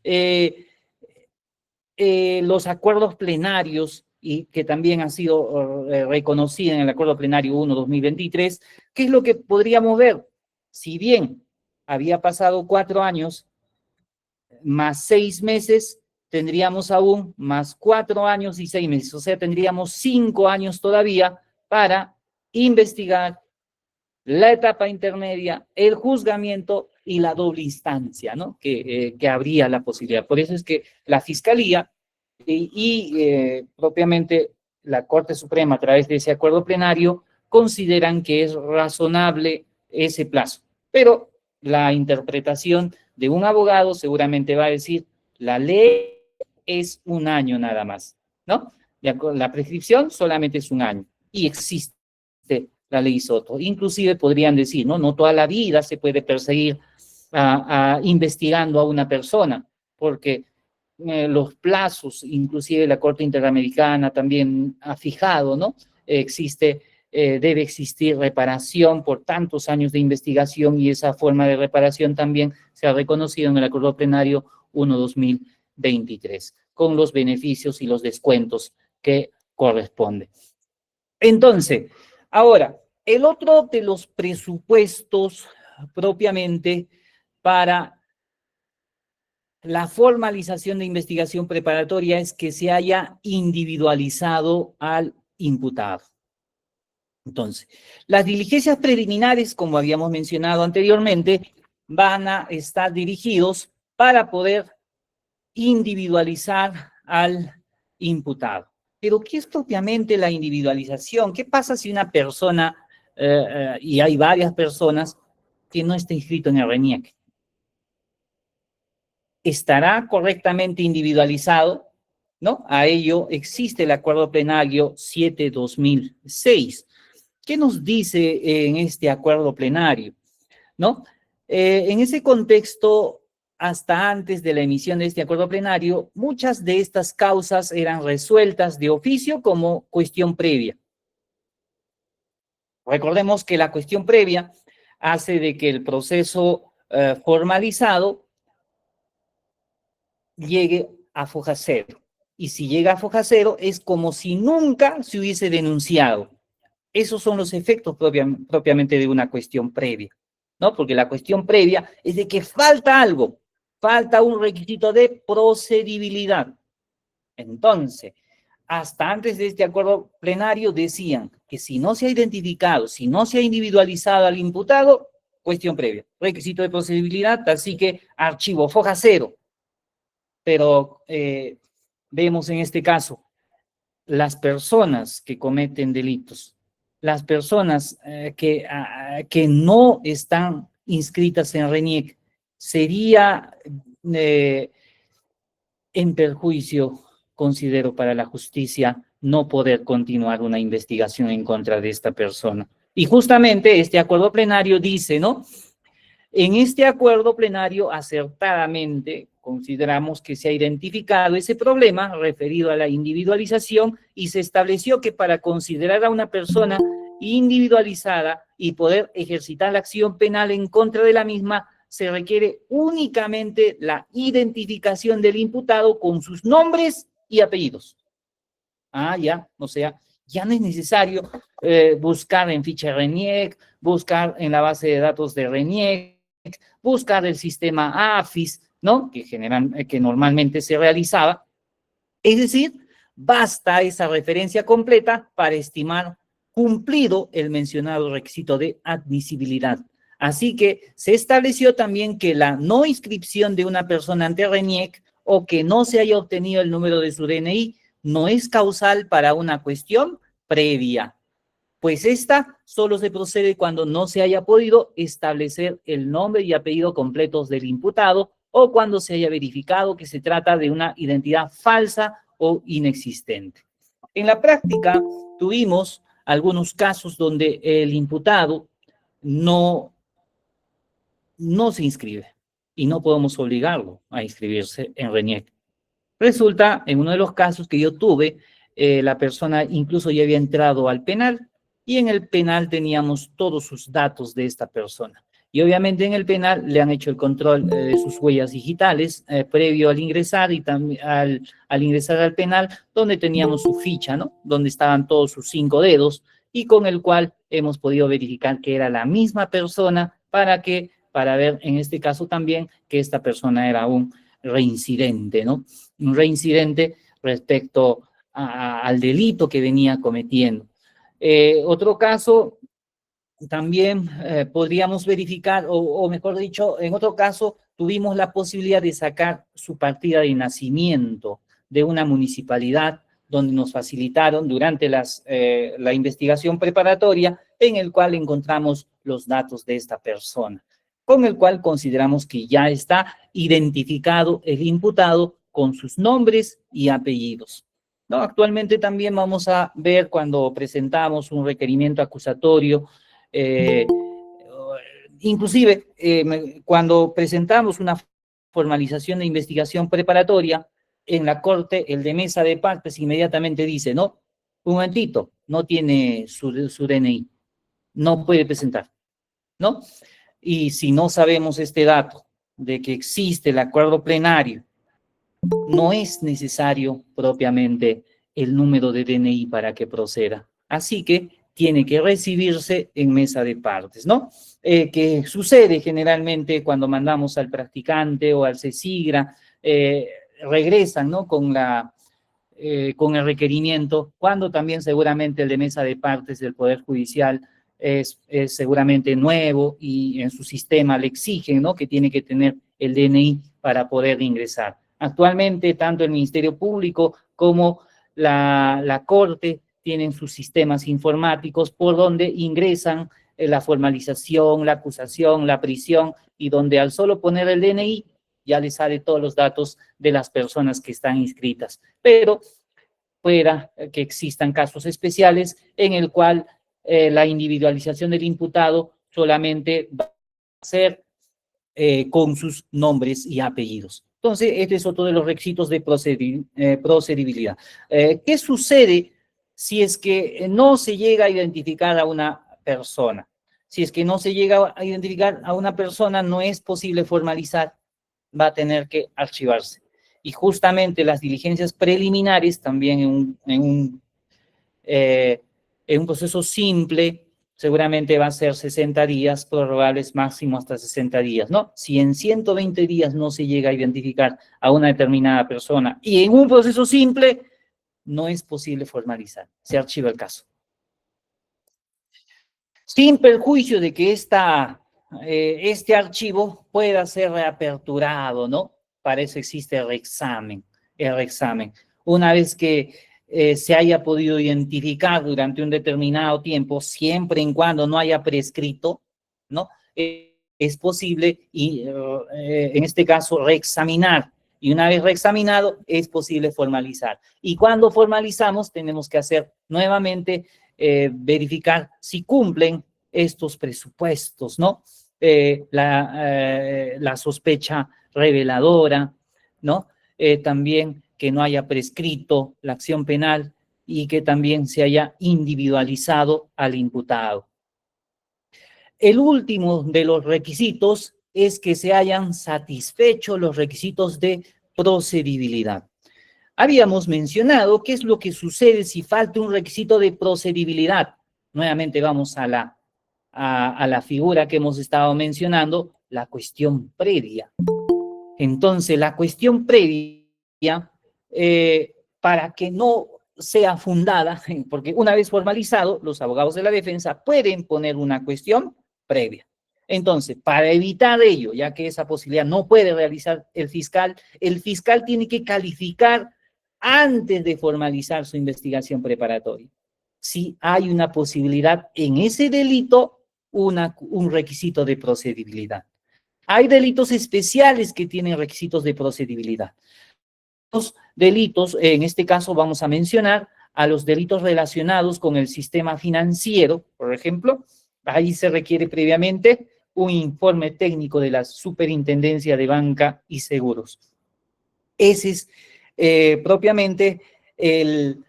los acuerdos plenarios, y que también han sido reconocidos en el Acuerdo Plenario 1/2023, ¿qué es lo que podríamos ver? Si bien había pasado 4 años, más 6 meses, tendríamos aún más 4 años y 6 meses, o sea, tendríamos 5 años todavía para investigar la etapa intermedia, el juzgamiento y la doble instancia, ¿no? Que habría la posibilidad. Por eso es que la Fiscalía propiamente la Corte Suprema, a través de ese acuerdo plenario, consideran que es razonable ese plazo. Pero la interpretación de un abogado seguramente va a decir, la ley es 1 año nada más, ¿no? La prescripción solamente es 1 año y existe la ley Soto. Inclusive podrían decir, no toda la vida se puede perseguir investigando a una persona, porque los plazos, inclusive la Corte Interamericana también ha fijado, ¿no? Debe existir reparación por tantos años de investigación, y esa forma de reparación también se ha reconocido en el Acuerdo Plenario 1/2023, con los beneficios y los descuentos que corresponden. Entonces, ahora, el otro de los presupuestos propiamente para la formalización de investigación preparatoria es que se haya individualizado al imputado. Entonces, las diligencias preliminares, como habíamos mencionado anteriormente, van a estar dirigidos para poder individualizar al imputado. Pero, ¿qué es propiamente la individualización? ¿Qué pasa si una persona, y hay varias personas, que no está inscrito en el RENIEC? ¿Estará correctamente individualizado? ¿No? A ello existe el Acuerdo Plenario 7/2006. ¿Qué nos dice en este acuerdo plenario? ¿No? En ese contexto, hasta antes de la emisión de este acuerdo plenario, muchas de estas causas eran resueltas de oficio como cuestión previa. Recordemos que la cuestión previa hace de que el proceso formalizado llegue a foja cero. Y si llega a foja cero, es como si nunca se hubiese denunciado. Esos son los efectos propiamente de una cuestión previa, ¿no? Porque la cuestión previa es de que falta algo, falta un requisito de procedibilidad. Entonces, hasta antes de este acuerdo plenario decían que si no se ha identificado, si no se ha individualizado al imputado, cuestión previa, requisito de procedibilidad, así que archivo, foja cero. Pero vemos en este caso las personas que cometen delitos, las personas que no están inscritas en RENIEC, sería en perjuicio, considero, para la justicia no poder continuar una investigación en contra de esta persona. Y justamente este acuerdo plenario dice, ¿no? En este acuerdo plenario, acertadamente, consideramos que se ha identificado ese problema referido a la individualización y se estableció que para considerar a una persona individualizada y poder ejercitar la acción penal en contra de la misma, se requiere únicamente la identificación del imputado con sus nombres y apellidos. Ah, ya, o sea, ya no es necesario buscar en ficha RENIEC, buscar en la base de datos de RENIEC, buscar el sistema AFIS, ¿no? Que normalmente se realizaba. Es decir, basta esa referencia completa para estimar cumplido el mencionado requisito de admisibilidad. Así que se estableció también que la no inscripción de una persona ante RENIEC o que no se haya obtenido el número de su DNI no es causal para una cuestión previa, pues esta solo se procede cuando no se haya podido establecer el nombre y apellido completos del imputado o cuando se haya verificado que se trata de una identidad falsa o inexistente. En la práctica tuvimos algunos casos donde el imputado no se inscribe y no podemos obligarlo a inscribirse en RENIEC. Resulta, en uno de los casos que yo tuve, la persona incluso ya había entrado al penal y en el penal teníamos todos sus datos de esta persona. Y obviamente en el penal le han hecho el control de sus huellas digitales previo al ingresar y también al ingresar al penal, donde teníamos su ficha, ¿no? Donde estaban todos sus 5 dedos y con el cual hemos podido verificar que era la misma persona para ver en este caso también que esta persona era un reincidente, ¿no? Un reincidente respecto al delito que venía cometiendo. Otro caso, también podríamos verificar, o mejor dicho, en otro caso, tuvimos la posibilidad de sacar su partida de nacimiento de una municipalidad donde nos facilitaron durante la investigación preparatoria, en el cual encontramos los datos de esta persona, con el cual consideramos que ya está identificado el imputado con sus nombres y apellidos. ¿No? Actualmente también vamos a ver cuando presentamos un requerimiento acusatorio, inclusive cuando presentamos una formalización de investigación preparatoria, en la corte el de mesa de partes inmediatamente dice, no, un momentito, no tiene su DNI, no puede presentar, ¿no? Y si no sabemos este dato de que existe el acuerdo plenario, no es necesario propiamente el número de DNI para que proceda. Así que tiene que recibirse en mesa de partes, ¿no? Que sucede generalmente cuando mandamos al practicante o al CESIGRA, regresan, ¿no? Con el requerimiento, cuando también seguramente el de mesa de partes del Poder Judicial es seguramente nuevo y en su sistema le exigen, ¿no? Que tiene que tener el DNI para poder ingresar. Actualmente, tanto el Ministerio Público como la Corte tienen sus sistemas informáticos por donde ingresan la formalización, la acusación, la prisión, y donde al solo poner el DNI ya les sale todos los datos de las personas que están inscritas. Pero fuera que existan casos especiales en el cual la individualización del imputado solamente va a ser con sus nombres y apellidos. Entonces, este es otro de los requisitos de procedibilidad. ¿Qué sucede si es que no se llega a identificar a una persona? Si es que no se llega a identificar a una persona, no es posible formalizar, va a tener que archivarse. Y justamente las diligencias preliminares, también en un proceso simple, seguramente va a ser 60 días, prorrogables máximo hasta 60 días, ¿no? Si en 120 días no se llega a identificar a una determinada persona y en un proceso simple, no es posible formalizar, se archiva el caso. Sin perjuicio de que este archivo pueda ser reaperturado, ¿no? Para eso existe el reexamen. Una vez que se haya podido identificar durante un determinado tiempo, siempre y cuando no haya prescrito, ¿no? Es posible, y en este caso, reexaminar. Y una vez reexaminado, es posible formalizar. Y cuando formalizamos, tenemos que hacer nuevamente verificar si cumplen estos presupuestos, ¿no? La sospecha reveladora, ¿no? También que no haya prescrito la acción penal y que también se haya individualizado al imputado. El último de los requisitos es que se hayan satisfecho los requisitos de procedibilidad. Habíamos mencionado qué es lo que sucede si falta un requisito de procedibilidad. Nuevamente vamos a la figura que hemos estado mencionando, la cuestión previa. Entonces, la cuestión previa, para que no sea fundada, porque una vez formalizado, los abogados de la defensa pueden poner una cuestión previa. Entonces, para evitar ello, ya que esa posibilidad no puede realizar el fiscal tiene que calificar antes de formalizar su investigación preparatoria. Si hay una posibilidad en ese delito, un requisito de procedibilidad. Hay delitos especiales que tienen requisitos de procedibilidad. Los delitos, en este caso vamos a mencionar a los delitos relacionados con el sistema financiero, por ejemplo, ahí se requiere previamente un informe técnico de la Superintendencia de Banca y Seguros. Ese es propiamente el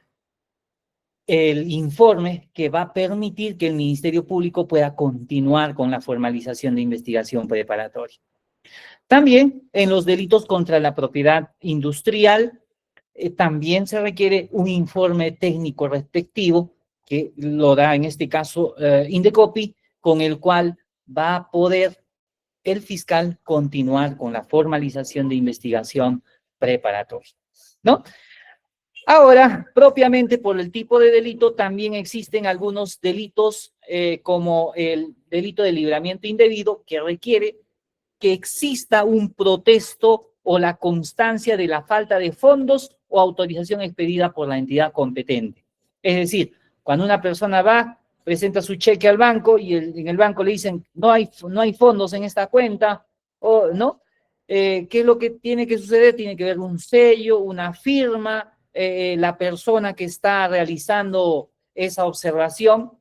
informe que va a permitir que el Ministerio Público pueda continuar con la formalización de investigación preparatoria. También en los delitos contra la propiedad industrial, también se requiere un informe técnico respectivo, que lo da en este caso Indecopi, con el cual va a poder el fiscal continuar con la formalización de investigación preparatoria, ¿no? Ahora, propiamente por el tipo de delito, también existen algunos delitos como el delito de libramiento indebido, que requiere que exista un protesto o la constancia de la falta de fondos o autorización expedida por la entidad competente. Es decir, cuando una persona va, presenta su cheque al banco y en el banco le dicen no hay fondos en esta cuenta, o no, ¿qué es lo que tiene que suceder? Tiene que haber un sello, una firma, la persona que está realizando esa observación,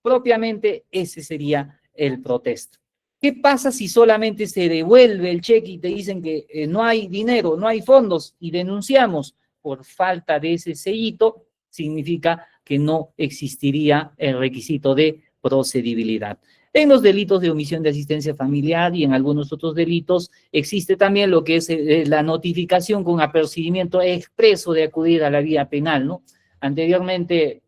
propiamente ese sería el protesto. ¿Qué pasa si solamente se devuelve el cheque y te dicen que no hay dinero, no hay fondos y denunciamos por falta de ese sellito? Significa que no existiría el requisito de procedibilidad. En los delitos de omisión de asistencia familiar y en algunos otros delitos existe también lo que es la notificación con apercibimiento expreso de acudir a la vía penal, ¿no? Anteriormente,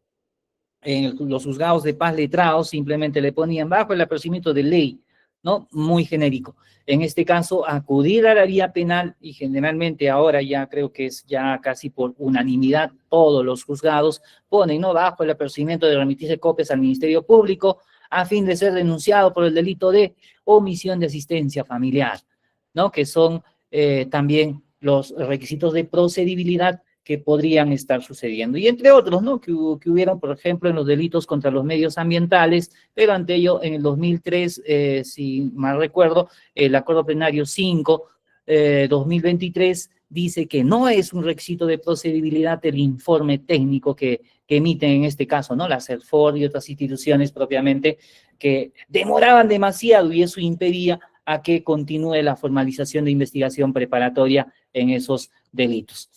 en los juzgados de paz letrados simplemente le ponían bajo el apercibimiento de ley, ¿no? Muy genérico. En este caso, acudir a la vía penal, y generalmente ahora ya creo que es ya casi por unanimidad, todos los juzgados ponen, ¿no? Bajo el apercibimiento de remitirse copias al Ministerio Público a fin de ser denunciado por el delito de omisión de asistencia familiar, ¿no? Que son también los requisitos de procedibilidad que podrían estar sucediendo. Y entre otros, ¿no? Que hubieron, por ejemplo, en los delitos contra los medios ambientales, pero ante ello, en el 2003, si mal recuerdo, el Acuerdo Plenario 5, 2023, dice que no es un requisito de procedibilidad el informe técnico que emiten en este caso, ¿no? La CERFOR y otras instituciones propiamente que demoraban demasiado y eso impedía a que continúe la formalización de investigación preparatoria en esos delitos.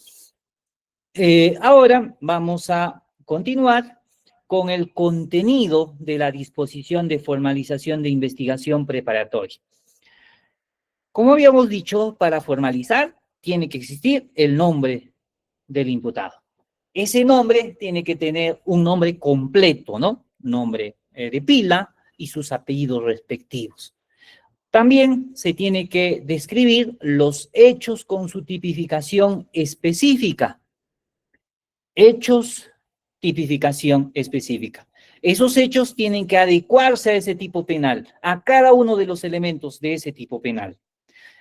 Ahora vamos a continuar con el contenido de la disposición de formalización de investigación preparatoria. Como habíamos dicho, para formalizar tiene que existir el nombre del imputado. Ese nombre tiene que tener un nombre completo, ¿no? Nombre de pila y sus apellidos respectivos. También se tiene que describir los hechos con su tipificación específica. Hechos, tipificación específica. Esos hechos tienen que adecuarse a ese tipo penal, a cada uno de los elementos de ese tipo penal.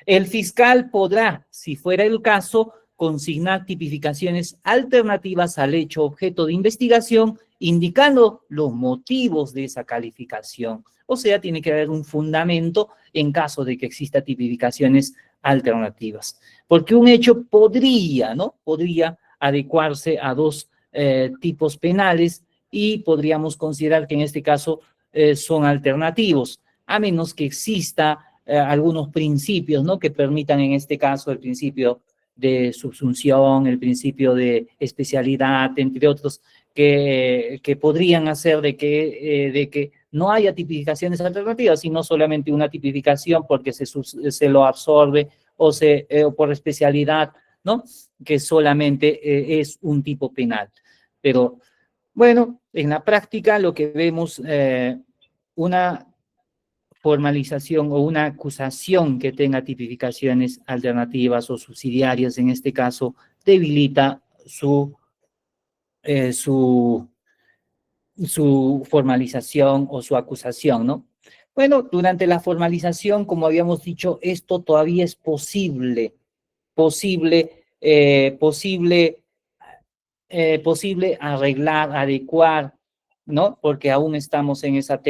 El fiscal podrá, si fuera el caso, consignar tipificaciones alternativas al hecho objeto de investigación, indicando los motivos de esa calificación. O sea, tiene que haber un fundamento en caso de que exista tipificaciones alternativas. Porque un hecho podría, ¿no? Podría adecuarse a dos tipos penales y podríamos considerar que en este caso son alternativos, a menos que exista algunos principios, ¿no? Que permitan en este caso el principio de subsunción, el principio de especialidad, entre otros, que podrían hacer de que no haya tipificaciones alternativas, sino solamente una tipificación porque se lo absorbe o por especialidad, ¿no? Que solamente es un tipo penal. Pero, bueno, en la práctica lo que vemos, una formalización o una acusación que tenga tipificaciones alternativas o subsidiarias, en este caso, debilita su formalización o su acusación, ¿no? Bueno, durante la formalización, como habíamos dicho, esto todavía es posible arreglar, adecuar, ¿no? Porque aún estamos en esa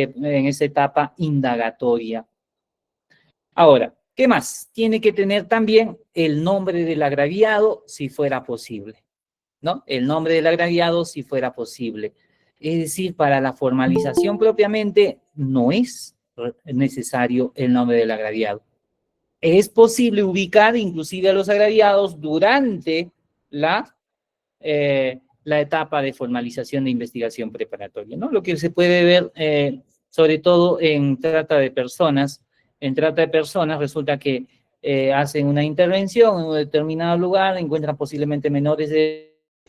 etapa indagatoria. Ahora, ¿qué más? Tiene que tener también el nombre del agraviado, si fuera posible, ¿no? El nombre del agraviado, si fuera posible. Es decir, para la formalización propiamente, no es necesario el nombre del agraviado. Es posible ubicar inclusive a los agraviados durante la etapa de formalización de investigación preparatoria, ¿no? Lo que se puede ver, sobre todo en trata de personas. En trata de personas resulta que hacen una intervención en un determinado lugar, encuentran posiblemente menores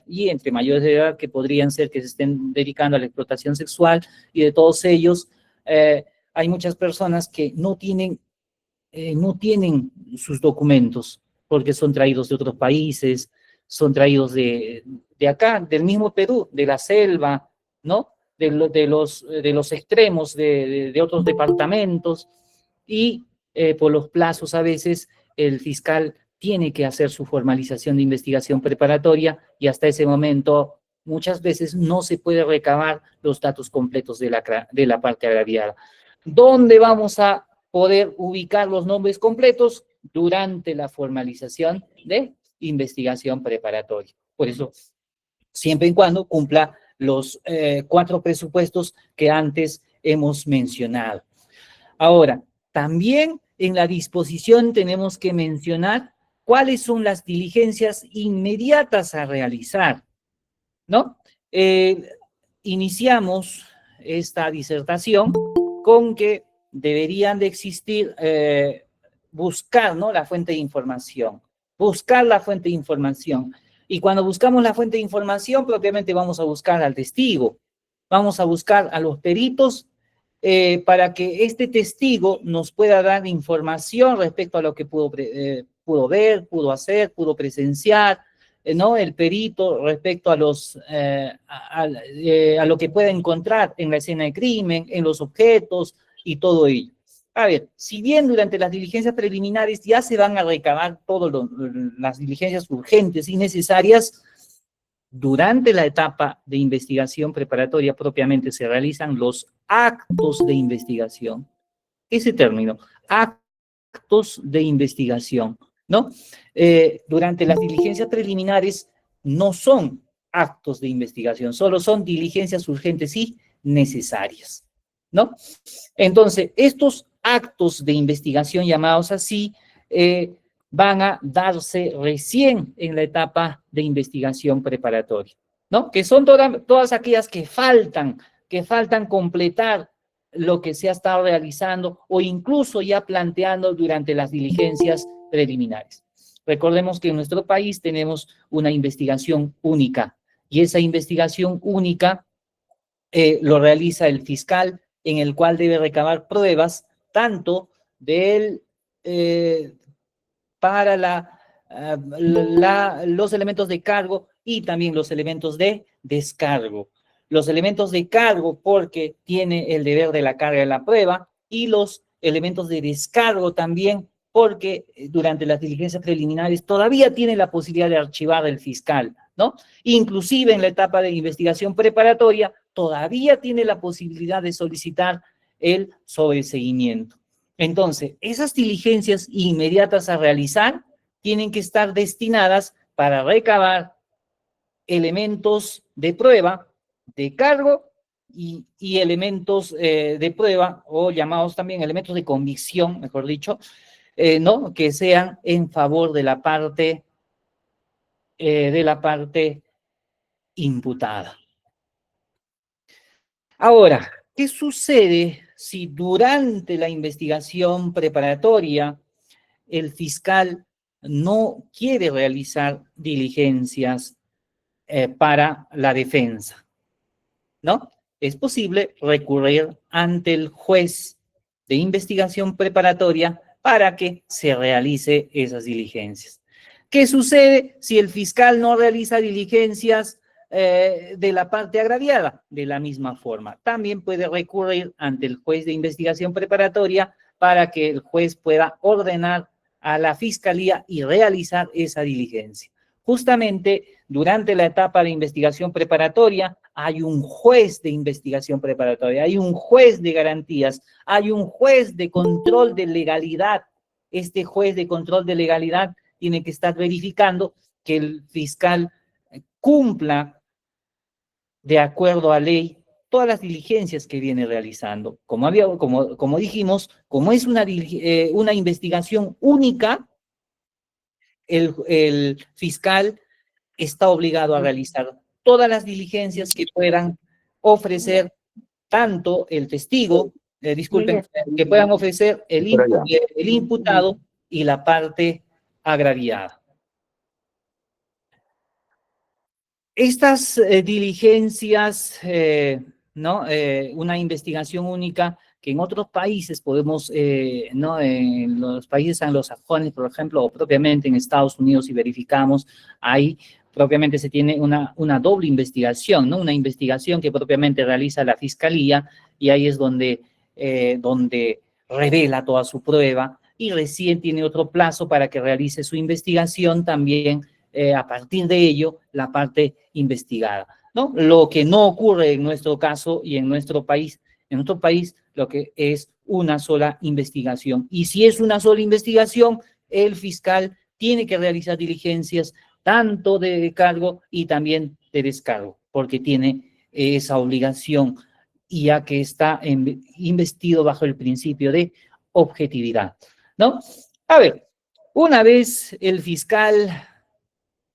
y entre mayores de edad que podrían ser que se estén dedicando a la explotación sexual, y de todos ellos hay muchas personas que no tienen sus documentos, porque son traídos de otros países, son traídos de acá, del mismo Perú, de la selva, ¿no? De los extremos de otros departamentos, y por los plazos a veces el fiscal tiene que hacer su formalización de investigación preparatoria y hasta ese momento muchas veces no se puede recabar los datos completos de la parte agraviada. ¿Dónde vamos a poder ubicar los nombres completos? Durante la formalización de investigación preparatoria. Por eso, siempre y cuando cumpla los 4 presupuestos que antes hemos mencionado. Ahora, también en la disposición tenemos que mencionar cuáles son las diligencias inmediatas a realizar, ¿no? Iniciamos esta disertación con que deberían de existir, buscar, ¿no? La fuente de información, buscar la fuente de información. Y cuando buscamos la fuente de información, propiamente vamos a buscar al testigo, vamos a buscar a los peritos para que este testigo nos pueda dar información respecto a lo que pudo ver, pudo hacer, pudo presenciar, ¿no? El perito respecto a lo que pueda encontrar en la escena de crimen, en los objetos y todo ello. A ver, si bien durante las diligencias preliminares ya se van a recabar todas las diligencias urgentes y necesarias, durante la etapa de investigación preparatoria propiamente se realizan los actos de investigación. Ese término, actos de investigación, ¿no? Durante las diligencias preliminares no son actos de investigación, solo son diligencias urgentes y necesarias, ¿no? Entonces, estos actos de investigación llamados así, van a darse recién en la etapa de investigación preparatoria, ¿no? Que son todas aquellas que faltan completar lo que se ha estado realizando o incluso ya planteando durante las diligencias preliminares. Recordemos que en nuestro país tenemos una investigación única y esa investigación única lo realiza el fiscal, en el cual debe recabar pruebas tanto para los elementos de cargo y también los elementos de descargo. Los elementos de cargo porque tiene el deber de la carga de la prueba y los elementos de descargo también porque durante las diligencias preliminares todavía tiene la posibilidad de archivar el fiscal, ¿no? Inclusive en la etapa de investigación preparatoria todavía tiene la posibilidad de solicitar el sobreseguimiento. Entonces, esas diligencias inmediatas a realizar tienen que estar destinadas para recabar elementos de prueba, de cargo y elementos de prueba, o llamados también elementos de convicción, mejor dicho, ¿no? Que sean en favor de la parte imputada. Ahora, ¿qué sucede si durante la investigación preparatoria el fiscal no quiere realizar diligencias para la defensa, ¿no? Es posible recurrir ante el juez de investigación preparatoria para que se realice esas diligencias. ¿Qué sucede si el fiscal no realiza diligencias de la parte agraviada? De la misma forma, también puede recurrir ante el juez de investigación preparatoria para que el juez pueda ordenar a la fiscalía y realizar esa diligencia. Justamente durante la etapa de investigación preparatoria hay un juez de investigación preparatoria, hay un juez de garantías, hay un juez de control de legalidad. Este juez de control de legalidad tiene que estar verificando que el fiscal cumpla de acuerdo a ley todas las diligencias que viene realizando. Como dijimos, como es una investigación única, el fiscal está obligado a realizar todas las diligencias que puedan ofrecer tanto el testigo, disculpen, que puedan ofrecer el imputado y la parte agraviada. Estas diligencias, ¿no? Una investigación única que en otros países podemos, ¿no? En los países anglosajones, por ejemplo, o propiamente en Estados Unidos, si verificamos, ahí propiamente se tiene una doble investigación, ¿no? Una investigación que propiamente realiza la fiscalía y ahí es donde revela toda su prueba y recién tiene otro plazo para que realice su investigación también. A partir de ello, la parte investigada, ¿no? Lo que no ocurre en nuestro caso y en nuestro país lo que es una sola investigación. Y si es una sola investigación, el fiscal tiene que realizar diligencias tanto de cargo y también de descargo, porque tiene esa obligación, ya que está investido bajo el principio de objetividad, ¿no? A ver, una vez el fiscal,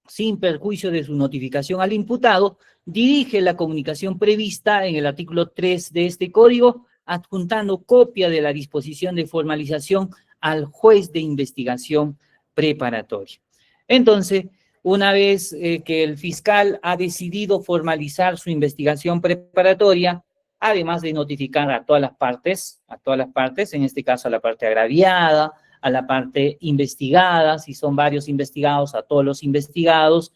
sin perjuicio de su notificación al imputado, dirige la comunicación prevista en el artículo 3 de este código, adjuntando copia de la disposición de formalización al juez de investigación preparatoria. Entonces, una vez que el fiscal ha decidido formalizar su investigación preparatoria, además de notificar a todas las partes, en este caso a la parte agraviada, a la parte investigada, si son varios investigados, a todos los investigados,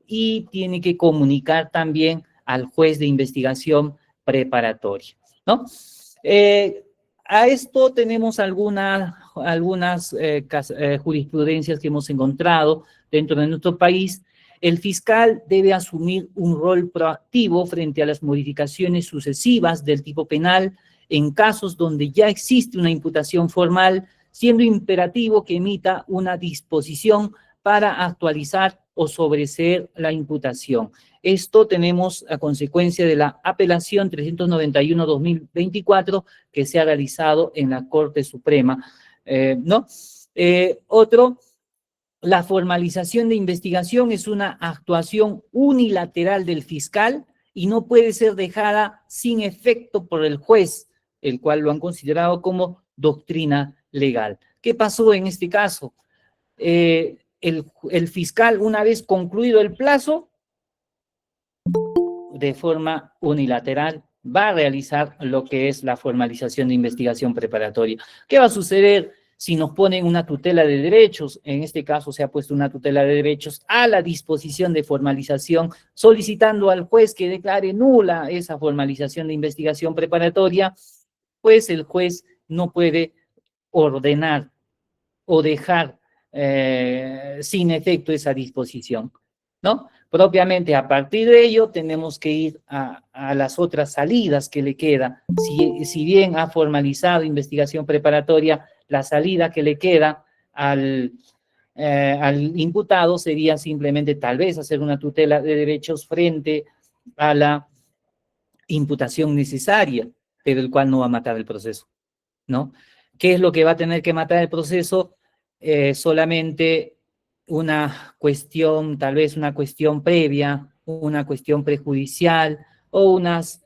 y tiene que comunicar también al juez de investigación preparatoria, ¿no? A esto tenemos algunas jurisprudencias que hemos encontrado dentro de nuestro país. El fiscal debe asumir un rol proactivo frente a las modificaciones sucesivas del tipo penal en casos donde ya existe una imputación formal, siendo imperativo que emita una disposición para actualizar o sobreseer la imputación. Esto tenemos a consecuencia de la apelación 391-2024 que se ha realizado en la Corte Suprema, ¿no? Otro, la formalización de investigación es una actuación unilateral del fiscal y no puede ser dejada sin efecto por el juez, el cual lo han considerado como doctrina legal. ¿Qué pasó en este caso? El fiscal, una vez concluido el plazo, de forma unilateral, va a realizar lo que es la formalización de investigación preparatoria. ¿Qué va a suceder si nos ponen una tutela de derechos? En este caso se ha puesto una tutela de derechos a la disposición de formalización, solicitando al juez que declare nula esa formalización de investigación preparatoria, pues el juez no puede ordenar o dejar sin efecto esa disposición, ¿no? Propiamente a partir de ello tenemos que ir a las otras salidas que le queda. Si bien ha formalizado investigación preparatoria, la salida que le queda al imputado sería simplemente tal vez hacer una tutela de derechos frente a la imputación necesaria, pero el cual no va a matar el proceso, ¿no? ¿Qué es lo que va a tener que matar el proceso? Solamente una cuestión, tal vez una cuestión previa, una cuestión prejudicial o unas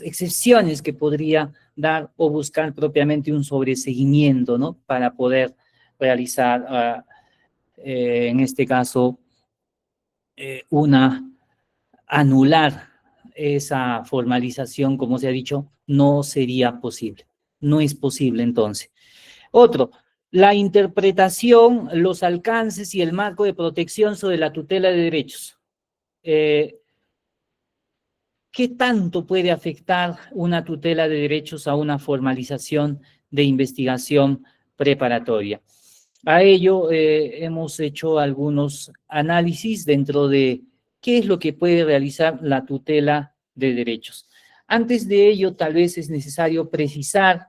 excepciones que podría dar o buscar propiamente un sobreseguimiento, ¿no? Para poder realizar, en este caso, anular esa formalización, como se ha dicho, no sería posible. No es posible entonces. Otro, la interpretación, los alcances y el marco de protección sobre la tutela de derechos. ¿Qué tanto puede afectar una tutela de derechos a una formalización de investigación preparatoria? A ello hemos hecho algunos análisis dentro de qué es lo que puede realizar la tutela de derechos. Antes de ello, tal vez es necesario precisar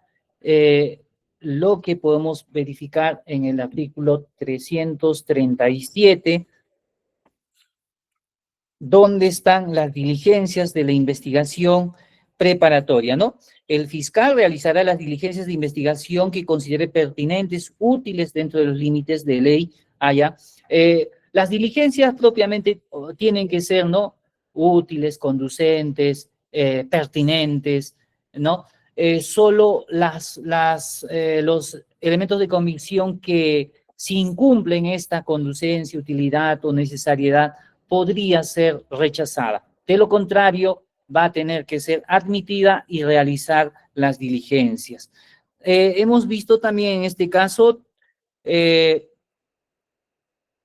lo que podemos verificar en el artículo 337, dónde están las diligencias de la investigación preparatoria, ¿no? El fiscal realizará las diligencias de investigación que considere pertinentes, útiles dentro de los límites de ley haya. Las diligencias propiamente tienen que ser, ¿no? Útiles, conducentes, pertinentes, ¿no? Solo los elementos de convicción que si incumplen esta conducencia, utilidad o necesariedad podría ser rechazada. De lo contrario, va a tener que ser admitida y realizar las diligencias. Hemos visto también en este caso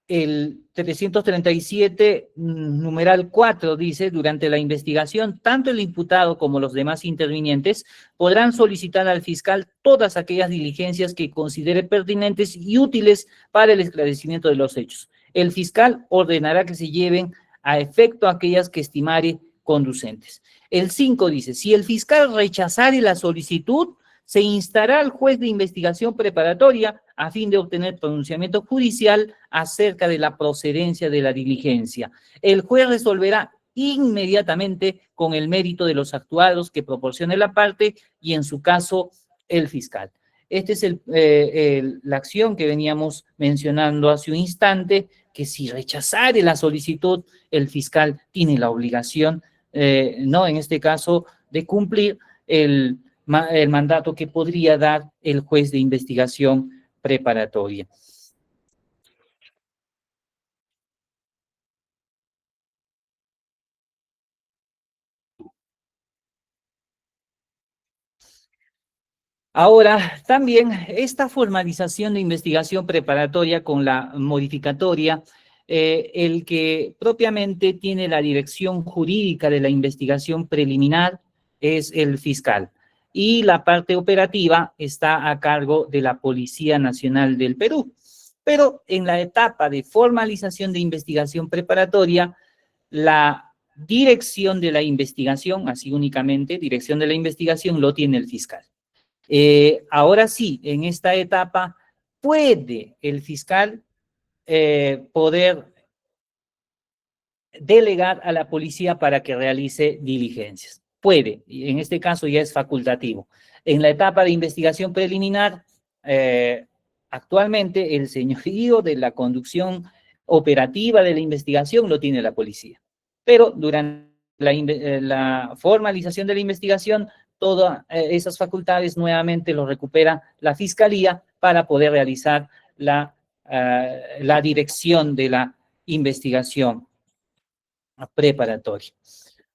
el 337, numeral 4, dice, durante la investigación, tanto el imputado como los demás intervinientes podrán solicitar al fiscal todas aquellas diligencias que considere pertinentes y útiles para el esclarecimiento de los hechos. El fiscal ordenará que se lleven a efecto aquellas que estimare conducentes. El 5 dice, si el fiscal rechazare la solicitud, se instará al juez de investigación preparatoria a fin de obtener pronunciamiento judicial acerca de la procedencia de la diligencia. El juez resolverá inmediatamente con el mérito de los actuados que proporcione la parte y, en su caso, el fiscal. Esta es la acción que veníamos mencionando hace un instante, que si rechazare la solicitud, el fiscal tiene la obligación, no en este caso, de cumplir el mandato que podría dar el juez de investigación preparatoria. Ahora, también esta formalización de investigación preparatoria con la modificatoria, el que propiamente tiene la dirección jurídica de la investigación preliminar es el fiscal y la parte operativa está a cargo de la Policía Nacional del Perú. Pero en la etapa de formalización de investigación preparatoria, la dirección de la investigación, así únicamente, dirección de la investigación lo tiene el fiscal. Ahora sí, en esta etapa puede el fiscal poder delegar a la policía para que realice diligencias. Puede, y en este caso ya es facultativo. En la etapa de investigación preliminar, actualmente el señorío de la conducción operativa de la investigación lo tiene la policía. Pero durante la formalización de la investigación, todas esas facultades nuevamente lo recupera la Fiscalía para poder realizar la dirección de la investigación preparatoria.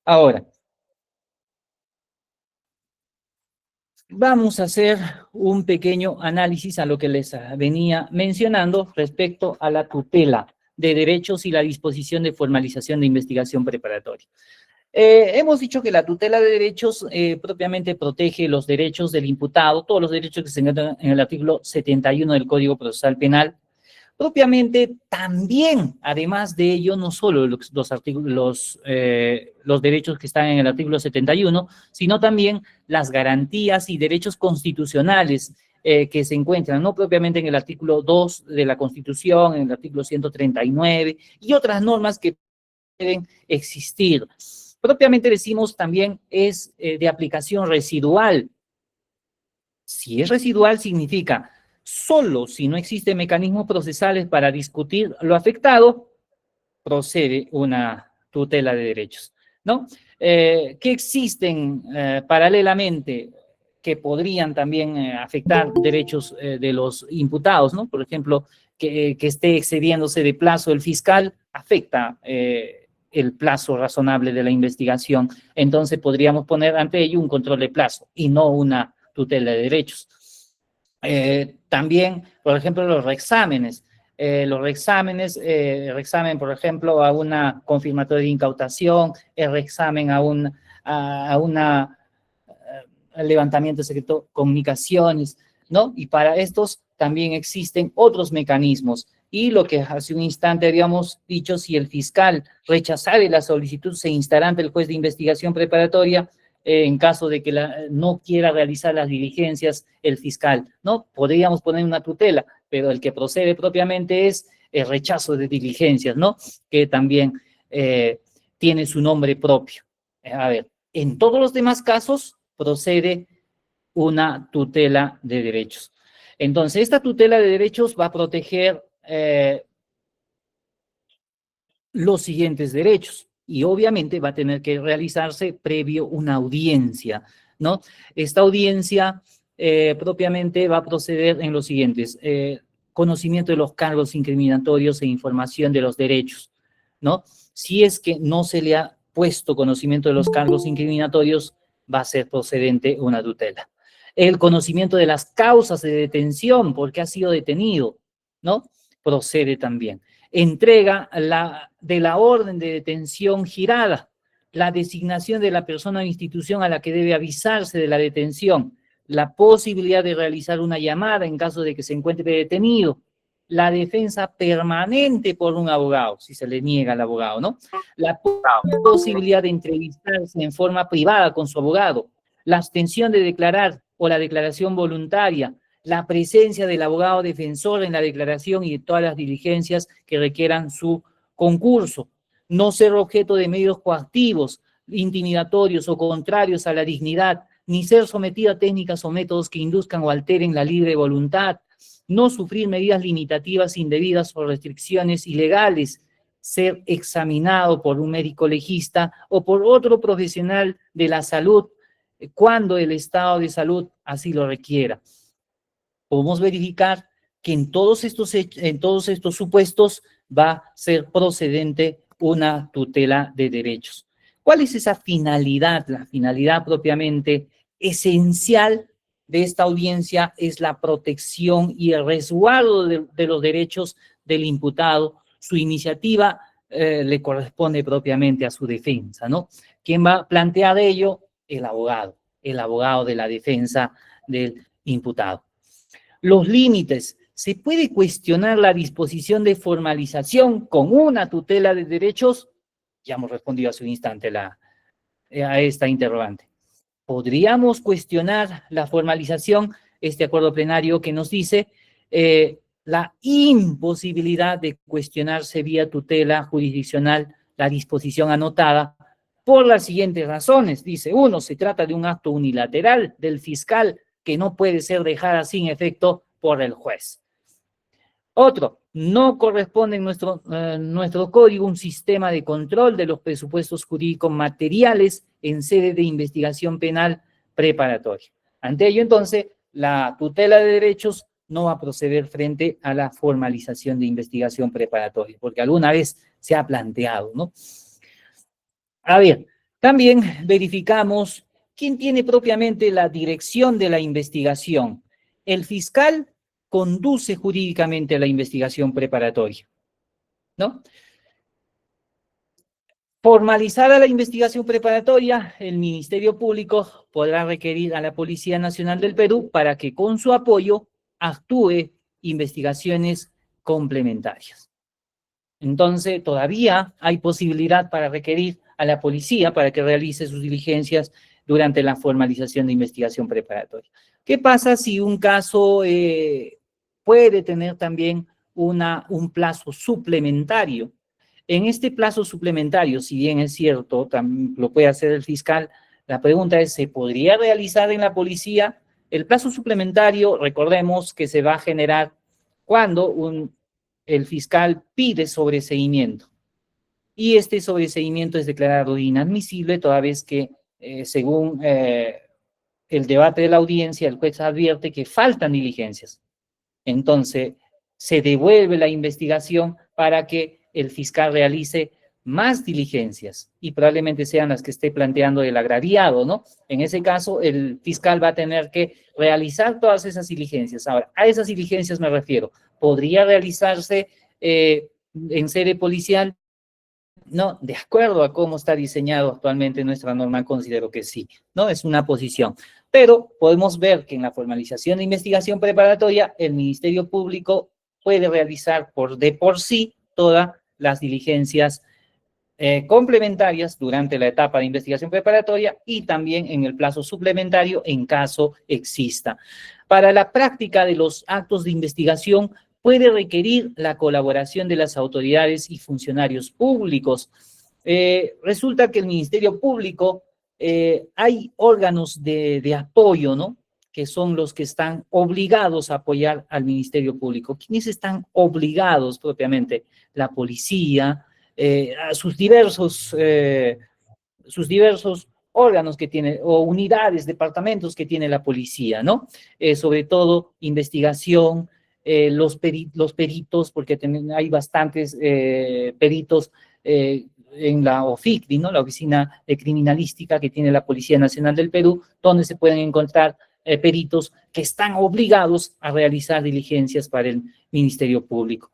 Ahora, vamos a hacer un pequeño análisis a lo que les venía mencionando respecto a la tutela de derechos y la disposición de formalización de investigación preparatoria. Hemos dicho que la tutela de derechos propiamente protege los derechos del imputado, todos los derechos que se encuentran en el artículo 71 del Código Procesal Penal. Propiamente también, además de ello, no solo los derechos que están en el artículo 71, sino también las garantías y derechos constitucionales que se encuentran, no propiamente en el artículo 2 de la Constitución, en el artículo 139 y otras normas que pueden existir. Propiamente decimos también es de aplicación residual. Si es residual significa solo si no existen mecanismos procesales para discutir lo afectado, procede una tutela de derechos, ¿no? ¿Qué existen paralelamente que podrían también afectar derechos de los imputados, ¿no? Por ejemplo, que esté excediéndose de plazo el fiscal, afecta el plazo razonable de la investigación. Entonces podríamos poner ante ello un control de plazo y no una tutela de derechos. También, por ejemplo, los reexámenes. El reexamen, por ejemplo, a una confirmatoria de incautación, el reexamen a una levantamiento de secreto, comunicaciones, ¿no? Y para estos también existen otros mecanismos. Y lo que hace un instante habíamos dicho, si el fiscal rechazara la solicitud, se instará ante el juez de investigación preparatoria en caso de que no quiera realizar las diligencias el fiscal, ¿no? Podríamos poner una tutela, pero el que procede propiamente es el rechazo de diligencias, ¿no? Que también tiene su nombre propio. A ver, en todos los demás casos procede una tutela de derechos. Entonces, esta tutela de derechos va a proteger los siguientes derechos y obviamente va a tener que realizarse previo una audiencia, ¿no? Esta audiencia propiamente va a proceder en los siguientes, conocimiento de los cargos incriminatorios e información de los derechos, ¿no? Si es que no se le ha puesto conocimiento de los cargos incriminatorios, va a ser procedente una tutela. El conocimiento de las causas de detención, porque ha sido detenido, ¿no? Procede también. Entrega de la orden de detención girada, la designación de la persona o institución a la que debe avisarse de la detención, la posibilidad de realizar una llamada en caso de que se encuentre detenido, la defensa permanente por un abogado, si se le niega al abogado, ¿no? La posibilidad de entrevistarse en forma privada con su abogado, la abstención de declarar o la declaración voluntaria, la presencia del abogado defensor en la declaración y de todas las diligencias que requieran su concurso, no ser objeto de medios coactivos, intimidatorios o contrarios a la dignidad, ni ser sometido a técnicas o métodos que induzcan o alteren la libre voluntad, no sufrir medidas limitativas indebidas o restricciones ilegales, ser examinado por un médico legista o por otro profesional de la salud cuando el estado de salud así lo requiera. Podemos verificar que en todos estos supuestos va a ser procedente una tutela de derechos. ¿Cuál es esa finalidad? La finalidad propiamente esencial de esta audiencia es la protección y el resguardo de los derechos del imputado. Su iniciativa le corresponde propiamente a su defensa, ¿no? ¿Quién va a plantear ello? El abogado de la defensa del imputado. Los límites. ¿Se puede cuestionar la disposición de formalización con una tutela de derechos? Ya hemos respondido hace un instante a esta interrogante. ¿Podríamos cuestionar la formalización? Este acuerdo plenario que nos dice la imposibilidad de cuestionarse vía tutela jurisdiccional la disposición anotada por las siguientes razones. Dice, 1, se trata de un acto unilateral del fiscal que no puede ser dejada sin efecto por el juez. Otro, no corresponde en nuestro código un sistema de control de los presupuestos jurídicos materiales en sede de investigación penal preparatoria. Ante ello, entonces, la tutela de derechos no va a proceder frente a la formalización de investigación preparatoria, porque alguna vez se ha planteado, ¿no? A ver, también verificamos quién tiene propiamente la dirección de la investigación. El fiscal conduce jurídicamente la investigación preparatoria, ¿no? Formalizada la investigación preparatoria, el Ministerio Público podrá requerir a la Policía Nacional del Perú para que con su apoyo actúe investigaciones complementarias. Entonces, todavía hay posibilidad para requerir a la policía para que realice sus diligencias durante la formalización de investigación preparatoria. ¿Qué pasa si un caso puede tener también un plazo suplementario? En este plazo suplementario, si bien es cierto, también lo puede hacer el fiscal, la pregunta es, ¿se podría realizar en la policía? El plazo suplementario, recordemos que se va a generar cuando el fiscal pide sobreseimiento y este sobreseimiento es declarado inadmisible toda vez que, según el debate de la audiencia, el juez advierte que faltan diligencias. Entonces, se devuelve la investigación para que el fiscal realice más diligencias y probablemente sean las que esté planteando el agraviado, ¿no? En ese caso, el fiscal va a tener que realizar todas esas diligencias. Ahora, a esas diligencias me refiero. ¿Podría realizarse en sede policial? No, de acuerdo a cómo está diseñado actualmente nuestra norma, considero que sí, ¿no? Es una posición. Pero podemos ver que en la formalización de investigación preparatoria, el Ministerio Público puede realizar de por sí todas las diligencias complementarias durante la etapa de investigación preparatoria y también en el plazo suplementario en caso exista. Para la práctica de los actos de investigación puede requerir la colaboración de las autoridades y funcionarios públicos. Resulta que el Ministerio Público, hay órganos de apoyo, ¿no? Que son los que están obligados a apoyar al Ministerio Público. ¿Quiénes están obligados propiamente? La policía, a sus diversos órganos que tiene, o unidades, departamentos que tiene la policía, ¿no? Sobre todo investigación, los peritos, porque hay bastantes peritos en la OFICRI, ¿no? La Oficina de Criminalística que tiene la Policía Nacional del Perú, donde se pueden encontrar peritos que están obligados a realizar diligencias para el Ministerio Público.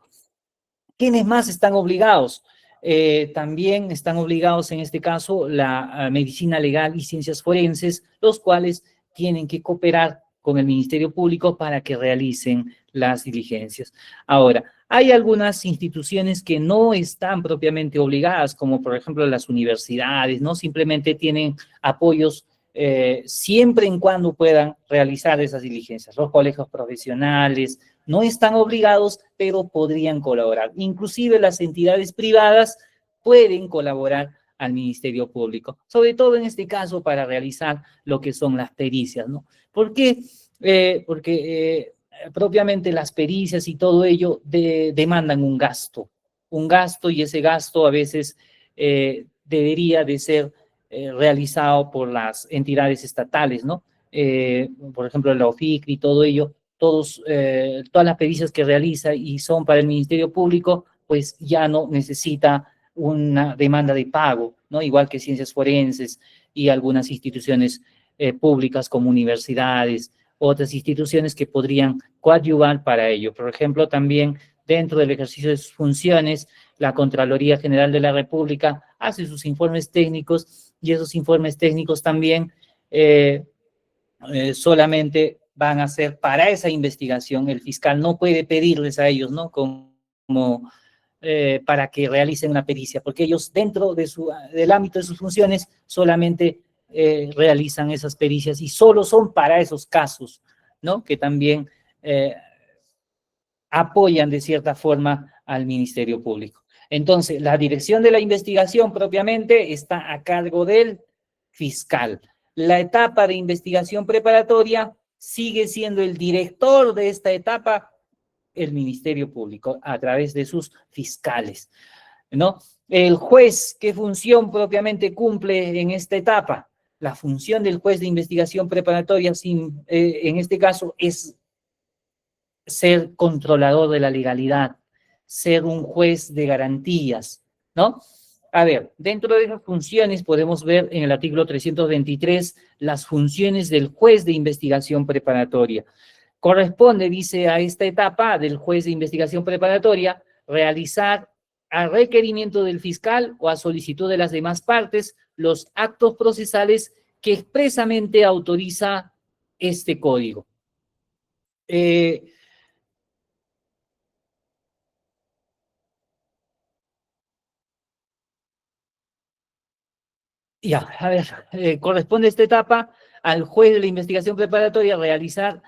¿Quiénes más están obligados? También están obligados en este caso la medicina legal y ciencias forenses, los cuales tienen que cooperar con el Ministerio Público para que realicen las diligencias. Ahora, hay algunas instituciones que no están propiamente obligadas, como por ejemplo las universidades, ¿no? Simplemente tienen apoyos siempre en cuando puedan realizar esas diligencias. Los colegios profesionales no están obligados, pero podrían colaborar. Inclusive las entidades privadas pueden colaborar al Ministerio Público, sobre todo en este caso para realizar lo que son las pericias, ¿no? ¿Por qué? Porque propiamente las pericias y todo ello demandan un gasto y ese gasto a veces debería de ser realizado por las entidades estatales, ¿no? Por ejemplo, la OFICRI y todo ello, todas las pericias que realiza y son para el Ministerio Público, pues ya no necesita una demanda de pago, ¿no? Igual que ciencias forenses y algunas instituciones públicas como universidades, otras instituciones que podrían coadyuvar para ello. Por ejemplo, también dentro del ejercicio de sus funciones, la Contraloría General de la República hace sus informes técnicos y esos informes técnicos también solamente van a ser para esa investigación. El fiscal no puede pedirles a ellos, ¿no? Como para que realicen una pericia, porque ellos dentro del ámbito de sus funciones solamente realizan esas pericias y solo son para esos casos, ¿no? Que también apoyan de cierta forma al Ministerio Público. Entonces, la dirección de la investigación propiamente está a cargo del fiscal. La etapa de investigación preparatoria sigue siendo el director de esta etapa, el Ministerio Público, a través de sus fiscales, ¿no? El juez, ¿qué función propiamente cumple en esta etapa? La función del juez de investigación preparatoria, en este caso, es ser controlador de la legalidad, ser un juez de garantías, ¿no? A ver, dentro de esas funciones podemos ver en el artículo 323 las funciones del juez de investigación preparatoria. Corresponde, dice, a esta etapa del juez de investigación preparatoria realizar a requerimiento del fiscal o a solicitud de las demás partes los actos procesales que expresamente autoriza este código. Ya, a ver, corresponde esta etapa al juez de la investigación preparatoria realizar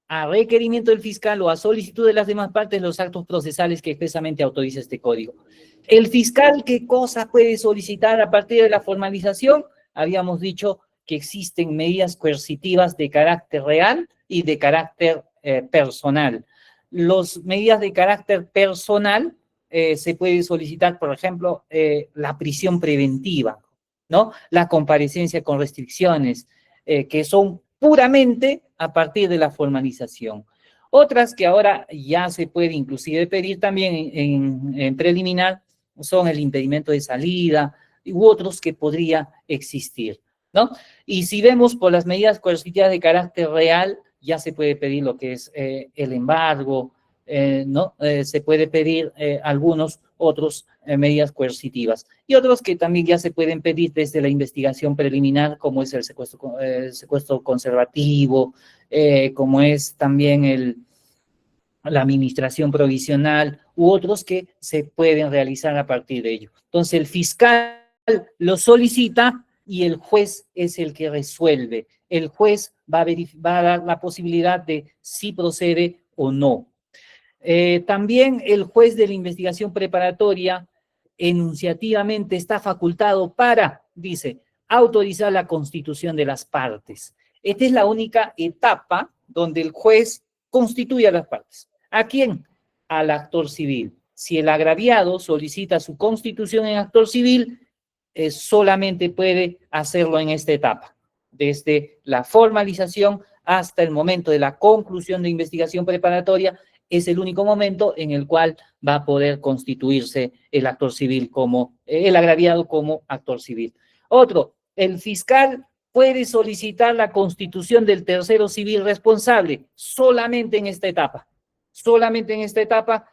a requerimiento del fiscal o a solicitud de las demás partes los actos procesales que expresamente autoriza este código. El fiscal, ¿qué cosa puede solicitar a partir de la formalización? Habíamos dicho que existen medidas coercitivas de carácter real y de carácter personal. Las medidas de carácter personal se puede solicitar, por ejemplo, la prisión preventiva, ¿no? La comparecencia con restricciones, que son puramente a partir de la formalización. Otras que ahora ya se puede inclusive pedir también en preliminar son el impedimento de salida u otros que podría existir, ¿no? Y si vemos por las medidas coercitivas de carácter real, ya se puede pedir lo que es el embargo, ¿no? Se puede pedir algunos otros medidas coercitivas y otros que también ya se pueden pedir desde la investigación preliminar, como es el secuestro conservativo, como es también la administración provisional u otros que se pueden realizar a partir de ello. Entonces el fiscal lo solicita y el juez es el que resuelve. El juez va a dar la posibilidad de si procede o no. También el juez de la investigación preparatoria enunciativamente está facultado para, dice, autorizar la constitución de las partes. Esta es la única etapa donde el juez constituye a las partes. ¿A quién? Al actor civil. Si el agraviado solicita su constitución en actor civil, solamente puede hacerlo en esta etapa, desde la formalización hasta el momento de la conclusión de investigación preparatoria. Es el único momento en el cual va a poder constituirse el actor civil como, el agraviado como actor civil. Otro, el fiscal puede solicitar la constitución del tercero civil responsable solamente en esta etapa. Solamente en esta etapa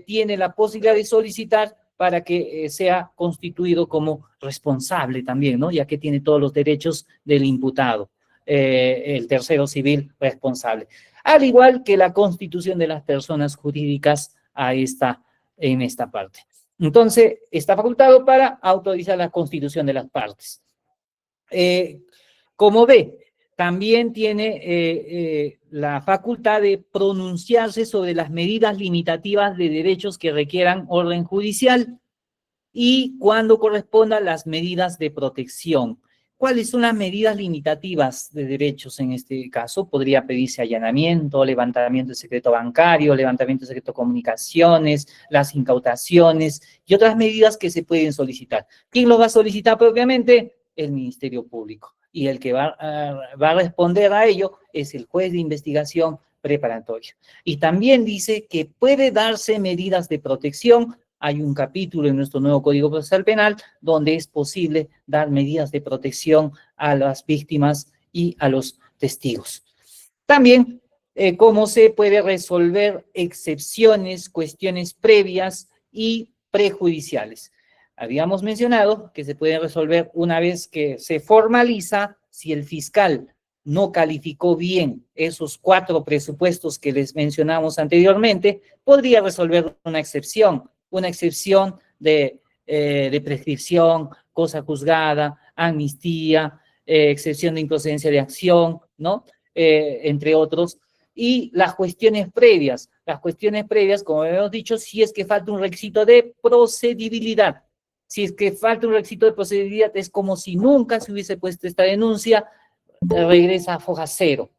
tiene la posibilidad de solicitar para que sea constituido como responsable también, ¿no? Ya que tiene todos los derechos del imputado, el tercero civil responsable. Al igual que la constitución de las personas jurídicas en esta parte. Entonces, está facultado para autorizar la constitución de las partes. Como ve, también tiene la facultad de pronunciarse sobre las medidas limitativas de derechos que requieran orden judicial y cuando correspondan las medidas de protección. ¿Cuáles son las medidas limitativas de derechos en este caso? Podría pedirse allanamiento, levantamiento de secreto bancario, levantamiento de secreto de comunicaciones, las incautaciones y otras medidas que se pueden solicitar. ¿Quién lo va a solicitar propiamente? El Ministerio Público. Y el que va a responder a ello es el juez de investigación preparatoria. Y también dice que puede darse medidas de protección. Hay un capítulo en nuestro nuevo Código Procesal Penal donde es posible dar medidas de protección a las víctimas y a los testigos. También, cómo se puede resolver excepciones, cuestiones previas y prejudiciales. Habíamos mencionado que se puede resolver una vez que se formaliza si el fiscal no calificó bien esos 4 presupuestos que les mencionamos anteriormente, podría resolver una excepción de prescripción, cosa juzgada, amnistía, excepción de improcedencia de acción, ¿no? Entre otros. y las cuestiones previas. Las cuestiones previas, como hemos dicho, si es que falta un requisito de procedibilidad. Si es que falta un requisito de procedibilidad, es como si nunca se hubiese puesto esta denuncia, regresa a foja cero.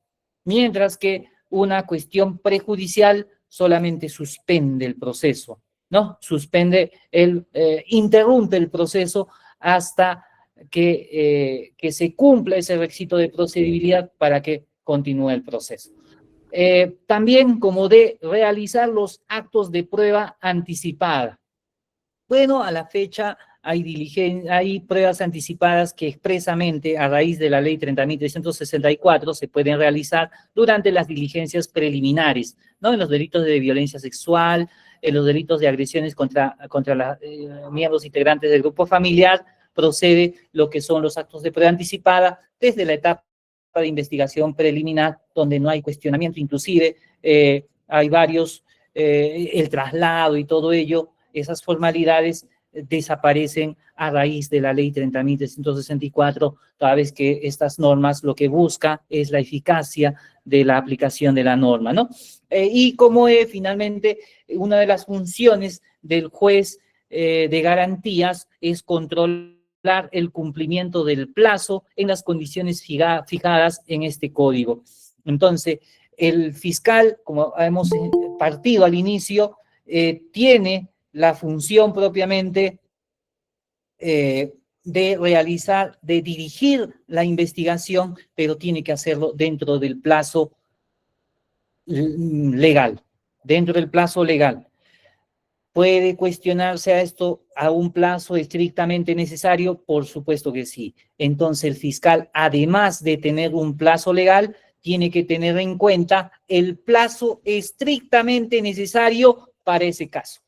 Mientras que una cuestión prejudicial solamente suspende el proceso, ¿no? Interrumpe el proceso hasta que se cumpla ese requisito de procedibilidad para que continúe el proceso. También como de realizar los actos de prueba anticipada. Bueno, a la fecha hay pruebas anticipadas que expresamente a raíz de la ley 30.364 se pueden realizar durante las diligencias preliminares, ¿no? En los delitos de violencia sexual, en los delitos de agresiones contra miembros integrantes del grupo familiar, procede lo que son los actos de prueba anticipada desde la etapa de investigación preliminar, donde no hay cuestionamiento, inclusive hay varios, el traslado y todo ello, esas formalidades desaparecen a raíz de la ley 30.364, toda vez que estas normas lo que busca es la eficacia de la aplicación de la norma, ¿no? Y como finalmente una de las funciones del juez de garantías es controlar el cumplimiento del plazo en las condiciones fijadas en este código. Entonces, el fiscal, como hemos partido al inicio, tiene la función propiamente de dirigir la investigación, pero tiene que hacerlo dentro del plazo legal, dentro del plazo legal. ¿Puede cuestionarse a esto a un plazo estrictamente necesario? Por supuesto que sí. Entonces el fiscal, además de tener un plazo legal, tiene que tener en cuenta el plazo estrictamente necesario para ese caso.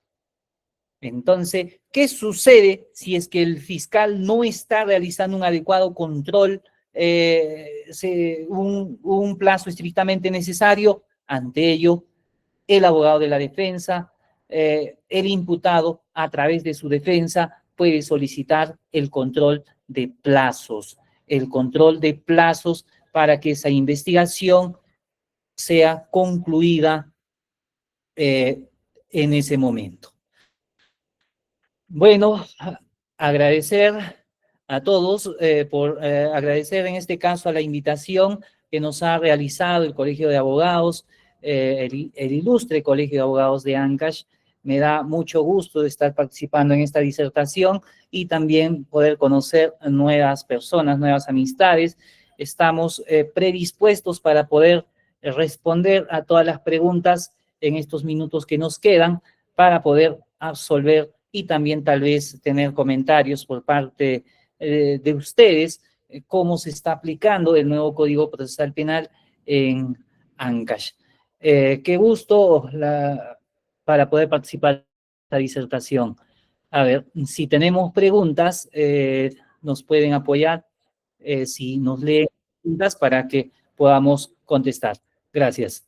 Entonces, ¿qué sucede si es que el fiscal no está realizando un adecuado control, un plazo estrictamente necesario? Ante ello, el abogado de la defensa, el imputado, a través de su defensa, puede solicitar el control de plazos, para que esa investigación sea concluida en ese momento. Bueno, agradecer a todos por agradecer en este caso a la invitación que nos ha realizado el Colegio de Abogados, el ilustre Colegio de Abogados de Ancash. Me da mucho gusto de estar participando en esta disertación y también poder conocer nuevas personas, nuevas amistades. Estamos predispuestos para poder responder a todas las preguntas en estos minutos que nos quedan para poder absolver y también tal vez tener comentarios por parte de ustedes, cómo se está aplicando el nuevo Código Procesal Penal en Ancash. Qué gusto para poder participar en esta disertación. A ver, si tenemos preguntas, nos pueden apoyar, si nos leen preguntas para que podamos contestar. Gracias.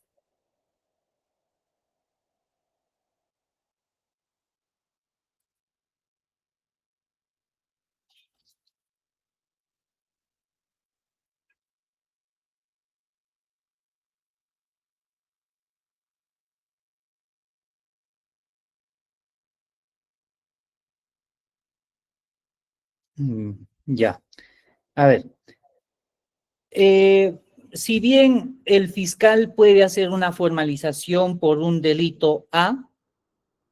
Ya, a ver. Si bien el fiscal puede hacer una formalización por un delito A,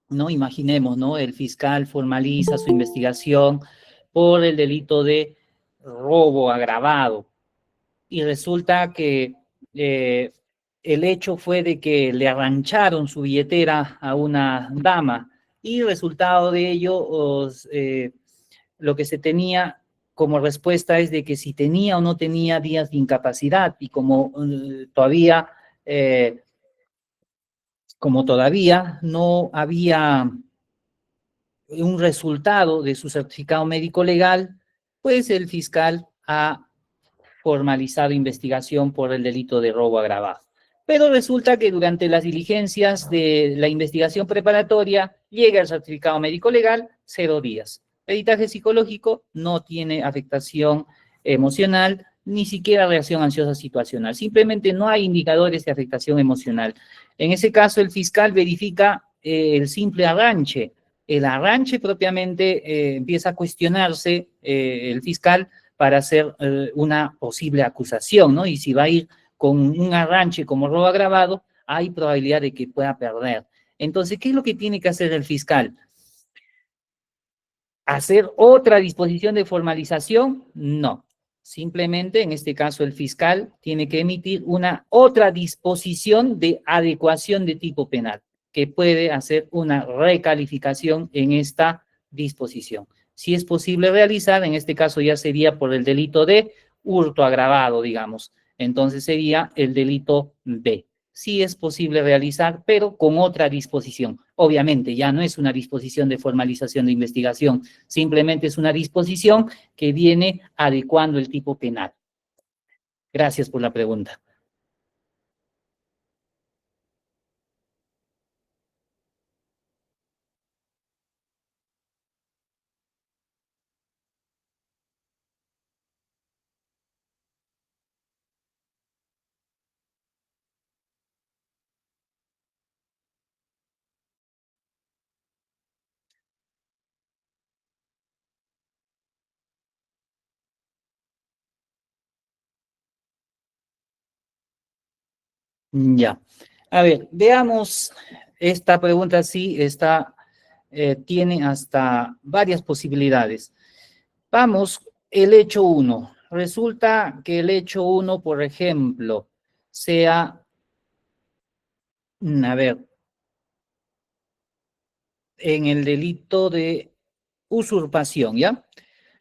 ¿no? Imaginemos, ¿no? El fiscal formaliza su investigación por el delito de robo agravado y resulta que eh, el hecho fue de que le arrancharon su billetera a una dama y resultado de ello, lo que se tenía como respuesta es de que si tenía o no tenía días de incapacidad y eh, como todavía no había un resultado de su certificado médico legal, pues el fiscal ha formalizado investigación por el delito de robo agravado. Pero resulta que durante las diligencias de la investigación preparatoria llega el certificado médico legal 0 días. Peritaje psicológico no tiene afectación emocional ni siquiera reacción ansiosa situacional. Simplemente no hay indicadores de afectación emocional. En ese caso, el fiscal verifica el simple arranche. El arranche propiamente empieza a cuestionarse el fiscal para hacer una posible acusación, ¿no? Y si va a ir con un arranche como robo agravado, hay probabilidad de que pueda perder. Entonces, ¿qué es lo que tiene que hacer el fiscal? ¿Hacer otra disposición de formalización? No. Simplemente, en este caso, el fiscal tiene que emitir una otra disposición de adecuación de tipo penal, que puede hacer una recalificación en esta disposición. Si es posible realizar, en este caso ya sería por el delito de hurto agravado, digamos. Entonces sería el delito B. Sí es posible realizar, pero con otra disposición. Obviamente, ya no es una disposición de formalización de investigación, simplemente es una disposición que viene adecuando el tipo penal. Gracias por la pregunta. Ya. A ver, veamos esta pregunta, sí, tiene hasta varias posibilidades. Vamos, el hecho uno. Resulta que el hecho uno, por ejemplo, sea, a ver, en el delito de usurpación, ¿ya?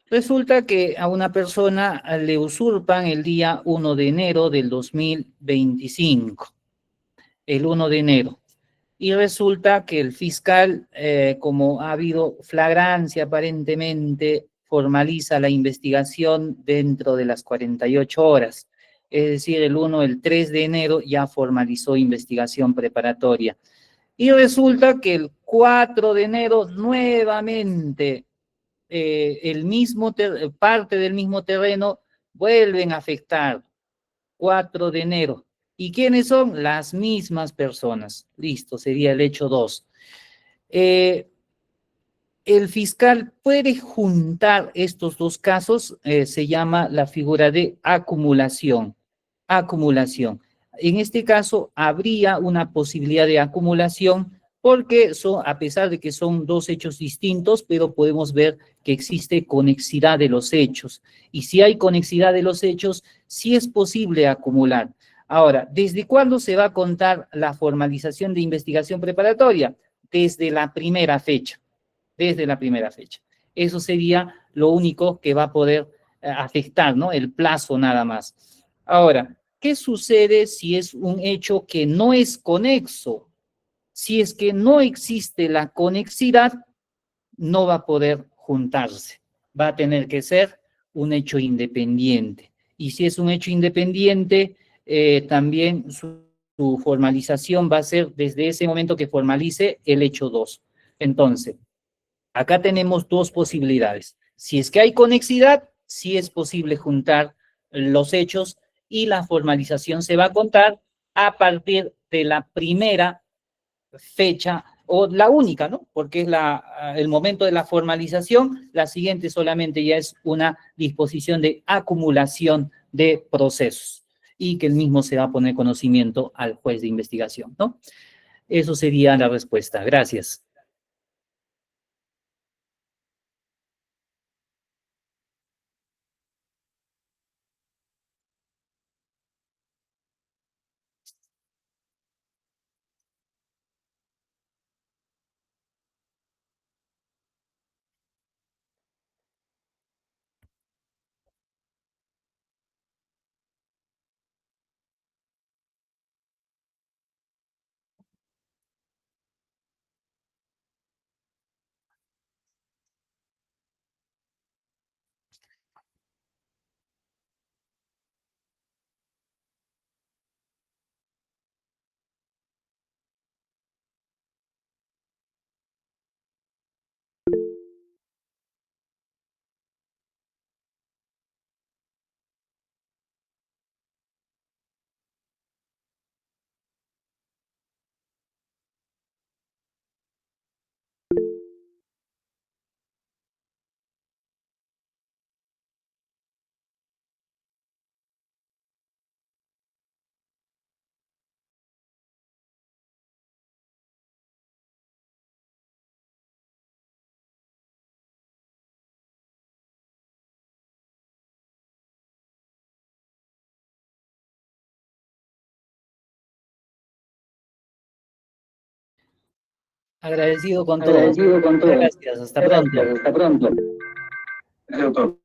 Resulta que a una persona le usurpan el día 1 de enero del 2025, el 1 de enero. Y resulta que el fiscal, como ha habido flagrancia aparentemente, formaliza la investigación dentro de las 48 horas. Es decir, el 3 de enero ya formalizó investigación preparatoria. Y resulta que el 4 de enero nuevamente parte del mismo terreno vuelven a afectar. 4 de enero. ¿Y quiénes son? Las mismas personas. Listo, sería el hecho 2. Eh, el fiscal puede juntar estos dos casos, se llama la figura de acumulación. Acumulación. En este caso, habría una posibilidad de acumulación porque a pesar de que son dos hechos distintos, pero podemos ver que existe conexidad de los hechos. Y si hay conexidad de los hechos, sí es posible acumular. Ahora, ¿desde cuándo se va a contar la formalización de investigación preparatoria? Desde la primera fecha, desde la primera fecha. Eso sería lo único que va a poder afectar, ¿no? El plazo nada más. Ahora, ¿qué sucede si es un hecho que no es conexo? Si es que no existe la conexidad, no va a poder juntarse. Va a tener que ser un hecho independiente. Y si es un hecho independiente, también su formalización va a ser desde ese momento que formalice el hecho 2. Entonces, acá tenemos dos posibilidades. Si es que hay conexidad, sí es posible juntar los hechos y la formalización se va a contar a partir de la primera fecha o la única, ¿no? Porque es el momento de la formalización, la siguiente solamente ya es una disposición de acumulación de procesos y que el mismo se va a poner conocimiento al juez de investigación, ¿no? Eso sería la respuesta. Gracias. Agradecido con todos. Agradecido con Muchas todo. gracias. Hasta pronto. Gracias, hasta pronto. Gracias, doctor.